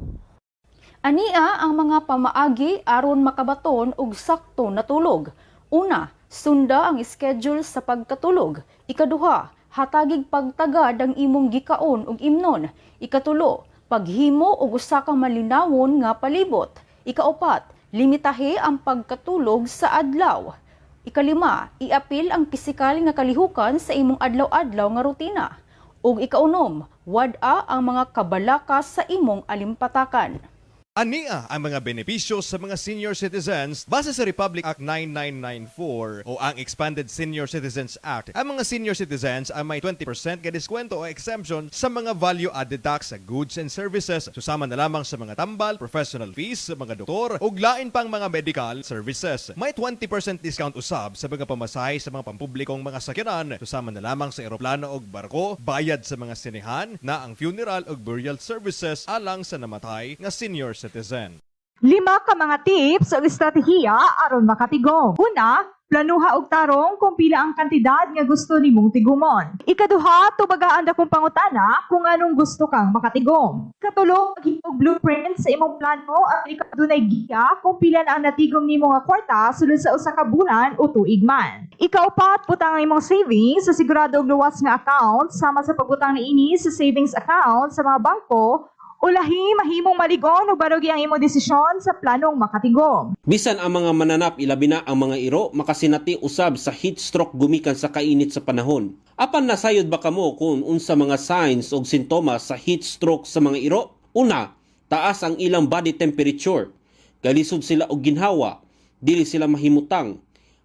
Speaker 14: Ania ang mga pamaagi aron makabaton og sakto na tulog. Una, sunda ang schedule sa pagkatulog. Ikaduha, hatagig pagtagad ang imong gikaon ug imnon. Ikatulo, paghimo og usa ka malinawon nga palibot. Ikaupat, limitahe ang pagkatulog sa adlaw. Ikalima, iapil ang pisikal nga kalihukan sa imong adlaw-adlaw nga rutina. Ug ikaunom, wad-a ang mga kabalakas sa imong alimpatakan.
Speaker 15: Ania ang mga benepisyo sa mga senior citizens base sa Republic Act 9994 o ang Expanded Senior Citizens Act. Ang mga senior citizens ay may 20% ka diskwento o exemption sa mga value-added tax sa goods and services. Susama na lamang sa mga tambal, professional fees, mga doktor, ug lain pang mga medical services. May 20% discount usab sa mga pamasahe sa mga pampublikong mga sakyanan. Susama na lamang sa eroplano ug barko, bayad sa mga sinehan na ang funeral ug burial services alang sa namatay nga senior citizen.
Speaker 16: 5 ka mga tips o estratehiya aron makatigom. Una, planuha og tarong kung pila ang kantidad nga gusto nimong tigumon. Ikaduha, tubagaan dakong pangutana kung anong gusto kang makatigom. Ikatulo, maghimog blueprint sa imong plano at ikadunay giya kung pila na ang natigom nimo nga kwarta sulod sa usa ka bulan o tuig man. Ikaupat, butang ang imong savings sa sigurado og luwas nga account sama sa pagbutang niini sa savings account sa mga bangko. Ulahi, mahimong maligon o barugi ang imong desisyon sa planong makatigom.
Speaker 9: Bisan ang mga mananap ilabi na ang mga iro makasinati usab sa heat stroke gumikan sa kainit sa panahon. Apan nasayod ba kamo kung unsa mga signs o sintomas sa heat stroke sa mga iro? Una, taas ang ilang body temperature. Galisod sila og ginhawa, dili sila mahimutang.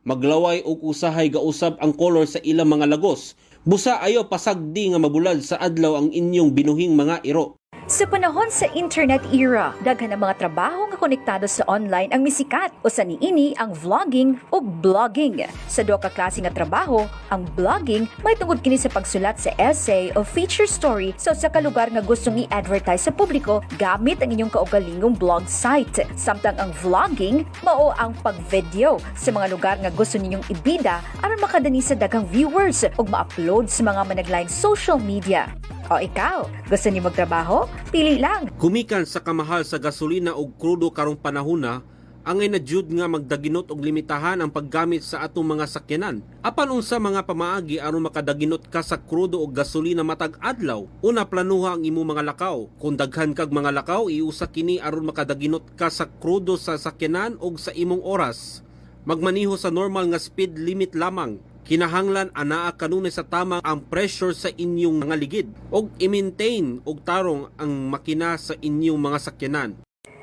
Speaker 9: Maglaway og usahay gausab ang kolor sa ilang mga lagos. Busa ayo pasagdi nga mabulad sa adlaw ang inyong binuhing mga iro.
Speaker 10: Sa panahon sa internet era, daghan ang mga trabaho nga konektado sa online ang misikat o sa niini ang vlogging o blogging. Sa duha ka klase nga trabaho, ang blogging may tungod kini sa pagsulat sa essay o feature story sa usa ka lugar nga gustong i-advertise sa publiko gamit ang inyong kaugalingong blog site. Samtang ang vlogging mao ang pag-video sa mga lugar nga gusto ninyong ibida aron makadani sa daghang viewers ug ma-upload sa mga managlaing social media. O ikaw, gusto niyo magtrabaho? Pili lang.
Speaker 9: Gumikan sa kamahal sa gasolina ug krudo karong panahona, angay na jud nga magdaginot og limitahan ang paggamit sa atong mga sakyanan. Apan unsa mga pamaagi aron makadaginot ka sa krudo ug gasolina matag adlaw? Una, planuha ang imong mga lakaw. Kung daghan kag mga lakaw, iusa kini aron makadaginot ka sa krudo sa sakyanan ug sa imong oras. Magmaniho sa normal nga speed limit lamang. Kinahanglan anaa kanunay sa tama ang pressure sa inyong mga ligid og i-maintain og tarong ang makina sa inyong mga sakyanan.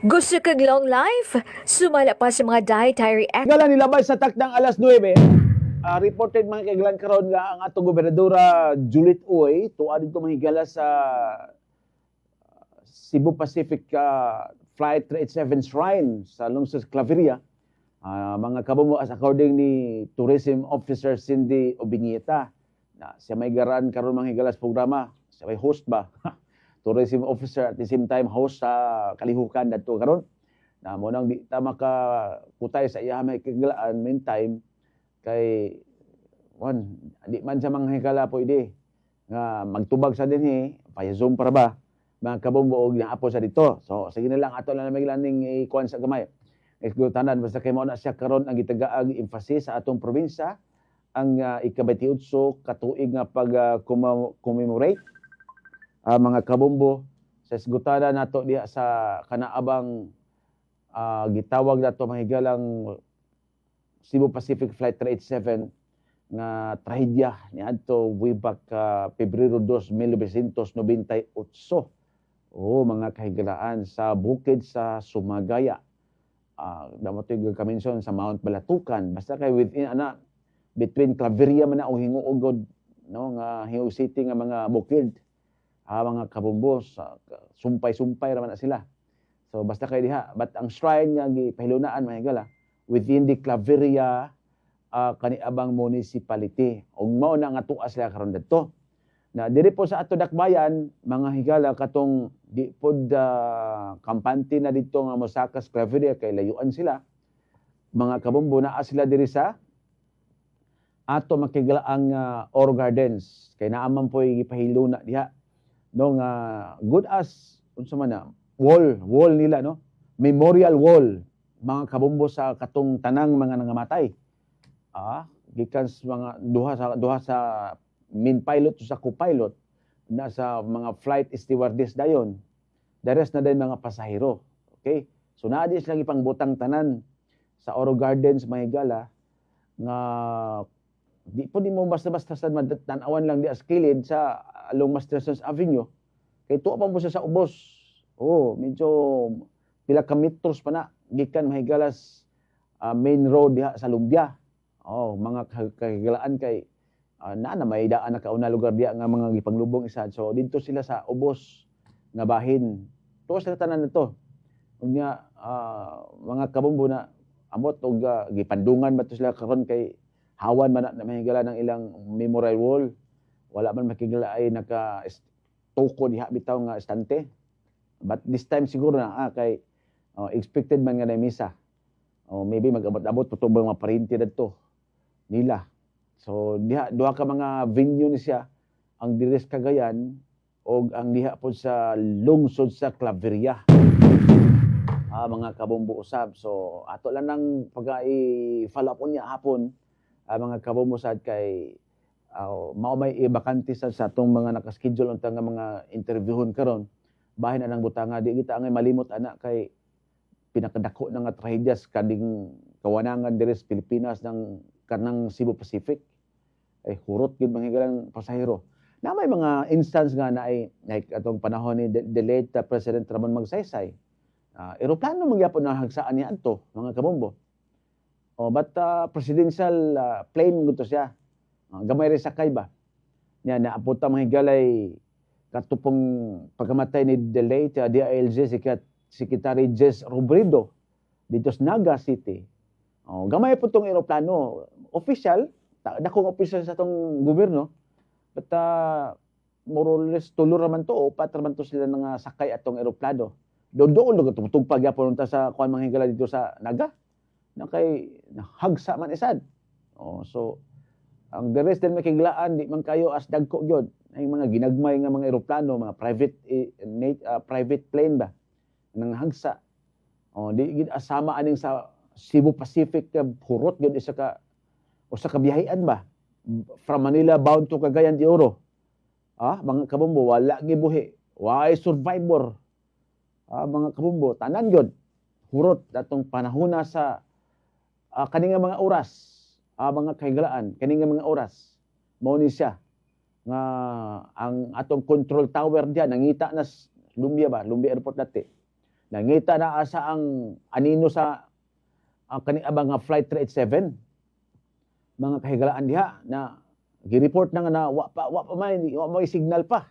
Speaker 10: Gusto kag long life? Sumala pa sa mga dietary
Speaker 3: Galang nilabay sa takdang alas 9, reported mga kailan karon nga ang atong gobernadora Juliet Uy tuwa dito mahigala sa Cebu Pacific Flight 387 Shrine sa lungsod Claveria. Mga kabumo as according ni Tourism Officer Cindy Obingieta na siya may garan karon manghigalas programa, siya may host ba tourism officer at the same time host sa kalihukan dito karon na mo nang di ta makakutay sa iya may kagalaan meantime kay di man sa manghigala po ide nga magtubag sa dinhi pa Zoom para ba mga kabumbo og naapo sa dito, so sige na lang ato lang may laning ikuan sa gamay. Tanan basta kay mo na siya karon ang gitagaang emphasis sa atong probinsya ang ika-28 katuig nga pag commemorate mga kabumbo sa isgutada nato diha sa kanaabang gitawag nato mahigalang Cebu Pacific Flight 387 nga trahedya niadto way back Pebrero 2, 1998. Mga kahigalaan sa bukid sa Sumagaya. Damotoy kamenson sa Mount Balatukan basta kay within between Claveria man o Hinguugod nga Hinguog City nga mga bukid mga kabumbos sumpay-sumpay ra man na sila, so basta kay diha but ang shrine nga gipahilunaan mahigala within the Claveria kaniabang municipality ug mao na nga tuwa sila karon didto Na diri po sa ato dakbayan mga higala katong di pod kampante na dito nga mosakas Claveria kay layuan sila. Mga kabombo naa sila diri sa ato makigalaang Oro Gardens kay naaman po gipahilo na diha no nga good as unsa man na wall nila no, memorial wall mga kabombo sa katong tanang mga nangamatay. Gikan sa mga duha sa main pilot sa co-pilot na sa mga flight stewardess dayon. The rest na din mga pasahero. Okay? So naa di sila ipangbutang tanan sa Oro Gardens mahigala nga di po di mo basta-basta sa tanawan lang di as kilid sa along Mastersons Avenue. Kay tuwa pa mo siya sa ubos. Medyo pila ka metros pa na gikan mahigalas main road diha sa Lumbia. Mga kahigalaan kay na may daan na kauna lugar diya nga mga gipanglubong isad. So dito sila sa ubos nga bahin. Tuwa sila tanan nito. Unya mga kabombo na amot og gipandungan ba to sila karon kay hawan man na mahigala ng ilang memorial wall. Wala man makigala ay naka toko diha bitaw nga estante. But this time siguro na kay expected man nga na misa. Maybe mag-abot-abot tutubang mga parinti dito nila. So duha ka mga venue ni siya ang diri sa Cagayan o ang diha po sa lungsod sa Claveria. Mga kabombo usab. So ato lang nang pag-i-follow up niya hapon mga kabombo sad kay mao may ibakante sa atong mga nakaschedule unta nga mga interviewon karon. Bahin anang butanga di kita angay malimot ana kay pinakadako na nga trahedya sa kading kawanangan diri sa Pilipinas ng kanang Cebu Pacific. Hurot gid manghigalang pasahero. Na may mga instance nga na ay like atong panahon ni the late President Ramon Magsaysay. Eroplano mangyapon na hagsaan niya adto mga kabombo. But presidential plane gusto siya. Gamay rin sakay ba? Nya naapunta mahigalay katupong pagkamatay ni the late DILG Secretary Jess Robredo dito sa Naga City. Gamay po itong eroplano. Official, dakong official sa itong gobyerno. But more or less tulo raman to, upat raman to sila nga sakay atong eroplano. Doon tugpag yapon ta sa kuan manghigala dito sa Naga. Na kay hagsa man isad. So ang the rest din makiglaan di man kayo as dagko gyud ay mga ginagmay nga mga eroplano, mga private plane ba nang hagsa. Di gid asama aning sa Cebu Pacific hurot gyud usa ka biyahean ba from Manila bound to Cagayan de Oro. Mga kabombo wala gibuhi, why survivor. Mga kabombo tanan gyud hurot datong panahona sa kaning mga oras. Mga kahigalaan kaning mga oras mao ni siya nga ang atong control tower diyan nangita na Lumbia Airport dati. Nangita na asa ang anino sa kaning mga flight 387 mga kahigalaan diha na gi-report na nga na wa pa may signal pa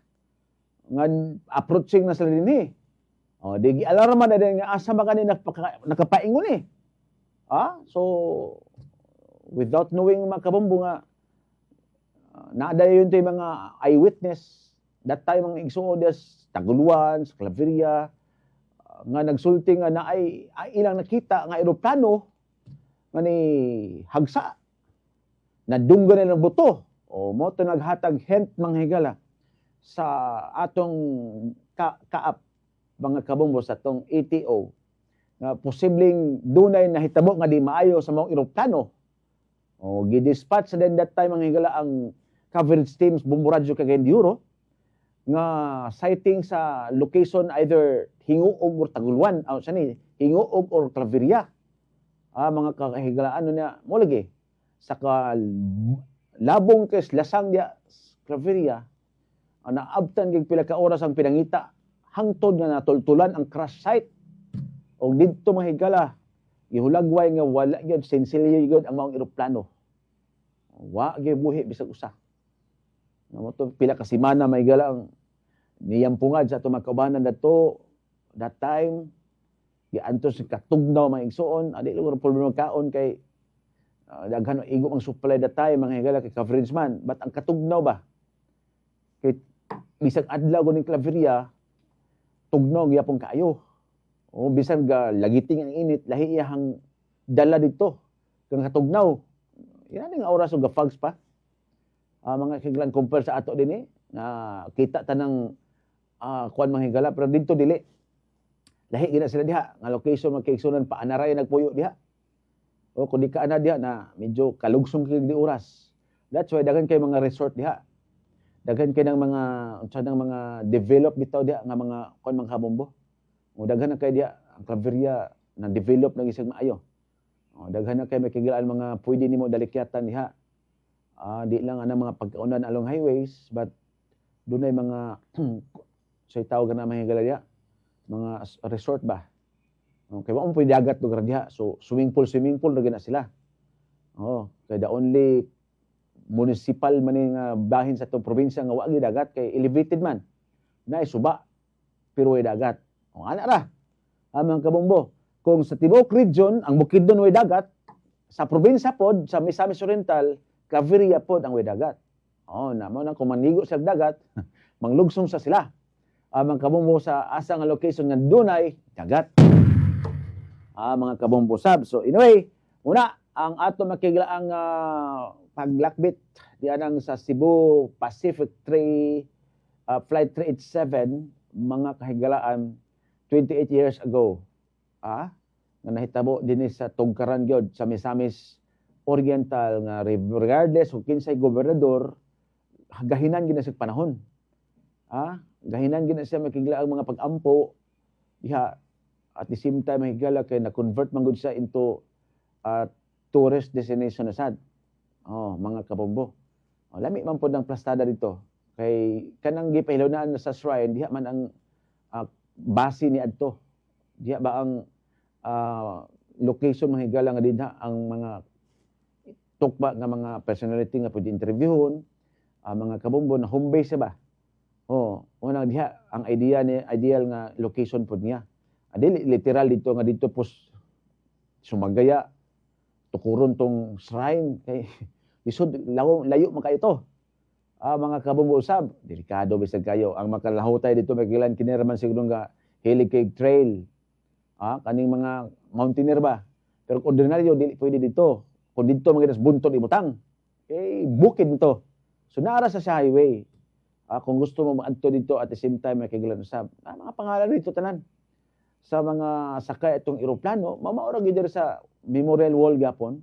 Speaker 3: nga approaching na sila dinhi. Di gi-alarma na din nga asa ba kanina nakapaingon so without knowing mga kabombo nga naadayon tayo mga eyewitness that time mga igsuod sa Taguluan, sa Claveria nga nagsulti nga na ay ilang nakita nga eroplano nga ni hagsa nadunggan na ng buto mo to naghatag hint mga higala sa atong kaap mga kabombo sa atong ATO nga posibleng dunay nahitabo nga di maayo sa mga eroplano. Gidispatch sa that time ang higala ang coverage teams Bomboradyo Cagayan de Oro nga sighting sa location either Hinguog or Taguluan Hinguog or Claveria. Mga kahigalaan niya mo lagi sa labong kes lasang dia Claveria naabtan gig pila ka oras ang pinangita hangtod nga natultulan ang crash site og didto mahigala ihulagway nga wala gyud sensilyo gyud ang maong eroplano. Wa gyud buhi bisag usa. Namo to pila ka semana mahigala ang niyampungad sa ato magkaubanan dato that time giantos katugnaw mga igsuon adi lugar problema kaon kay daghan igo ang supply that time mga higala kay coverage man but ang katugnaw ba Kay bisag adlaw ko ning Claveria, tugnog yapon kaayo. O bisan ga lagiting ang init, lahi iyang dala dito. Kang katugnaw. Yan nga oras og ga-fogs pa. Mga higlan compare sa ato din na kita tanang kuan mga higala pero dito dili. Lahi gina sila diha nga location magkaigsunan pa anaray nagpuyo diha. O kung di ka ana diha na medyo kalugsong kay di oras. That's why daghan kay mga resort diha. Daghan kay ng mga unsa nang mga develop bitaw diha nga mga kuan mga kabombo. O daghan na kay diha ang Claveria na develop na isig maayo. O daghan na kay makigilaan mga pwede nimo dalikyatan diha. Di lang ana mga pagkaunan along highways but dunay mga say tawag na mga higala diha mga resort ba. Okay, wa mo pwede dagat lugar diha. So swimming pool ra gina sila. Oh, kay the only municipal man nga bahin sa tong probinsya nga wa gyud dagat kay elevated man. Naay suba pero way dagat. O ana ra. Mga kabombo, kung sa Tibok region ang Bukidnon way dagat, sa probinsya pod sa Misamis Oriental, Claveria pod ang way dagat. Oh, namo nang kung manigo sa dagat, manglugsong sa sila. Mga kabombo sa asa nga location nga dunay dagat. Mga kabombo sab. So anyway, una ang ato makiglaang paglakbit dianang sa Cebu Pacific 3 flight 387 mga kahigalaan 28 years ago. Nga nahitabo dinhi sa tugkaran gyud sa Misamis Oriental nga regardless kung kinsay gobernador gahinan gina sa panahon. Gahinan gina siya makiglaang mga pag-ampo diha at the same time mahigala kay na-convert man gud siya into tourist destination na sad. Mga kabombo. Lami man pod ang plastada dito. Kay kanang gipahilawnan sa shrine diha man ang base ni adto. Diha ba ang location mahigala nga dinha ang mga tukba nga mga personality nga pwede interviewon, mga kabombo na home base ba. Unang diha ang ideal nga location pod niya. Dili literal dito nga dito pos sumagaya tukuron tong shrine kay lisod layo man kayo to. Mga kabombo usab, delikado bisag kayo ang makalahutay dito magilan kiniraman siguro nga Hilig Cave Trail. Kaning mga mountaineer ba. Pero ordinaryo dili pwede dito. Kung dito mga buntod ibutang. Bukid nito. So naara sa highway. Kung gusto mo maadto dito at the same time makigilan usab. Mga pangalan dito tanan. Sa mga sakay itong eroplano, mamaura gid diri sa Memorial Wall gapon.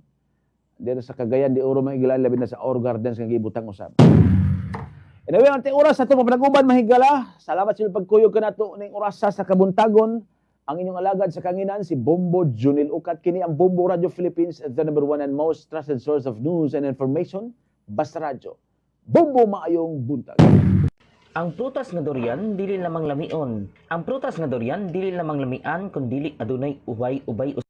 Speaker 3: Diri sa Cagayan de Oro mahigilan labi na sa Oro Gardens nga gibutang usab. Anyway, ang oras sa ito, mapanaguban mahigala. Salamat sa pagkuyog ka na ito ng oras sa kabuntagon. Ang inyong alagad sa kanginan, si Bombo Junil Ukat. Kini ang Bombo Radio Philippines, the number one and most trusted source of news and information. Basta Radio. Bombo maayong buntag.
Speaker 12: Ang prutas nga durian dili lamang lamion. Ang prutas nga durian dili lamang lamian kun dili adunay ubay-ubay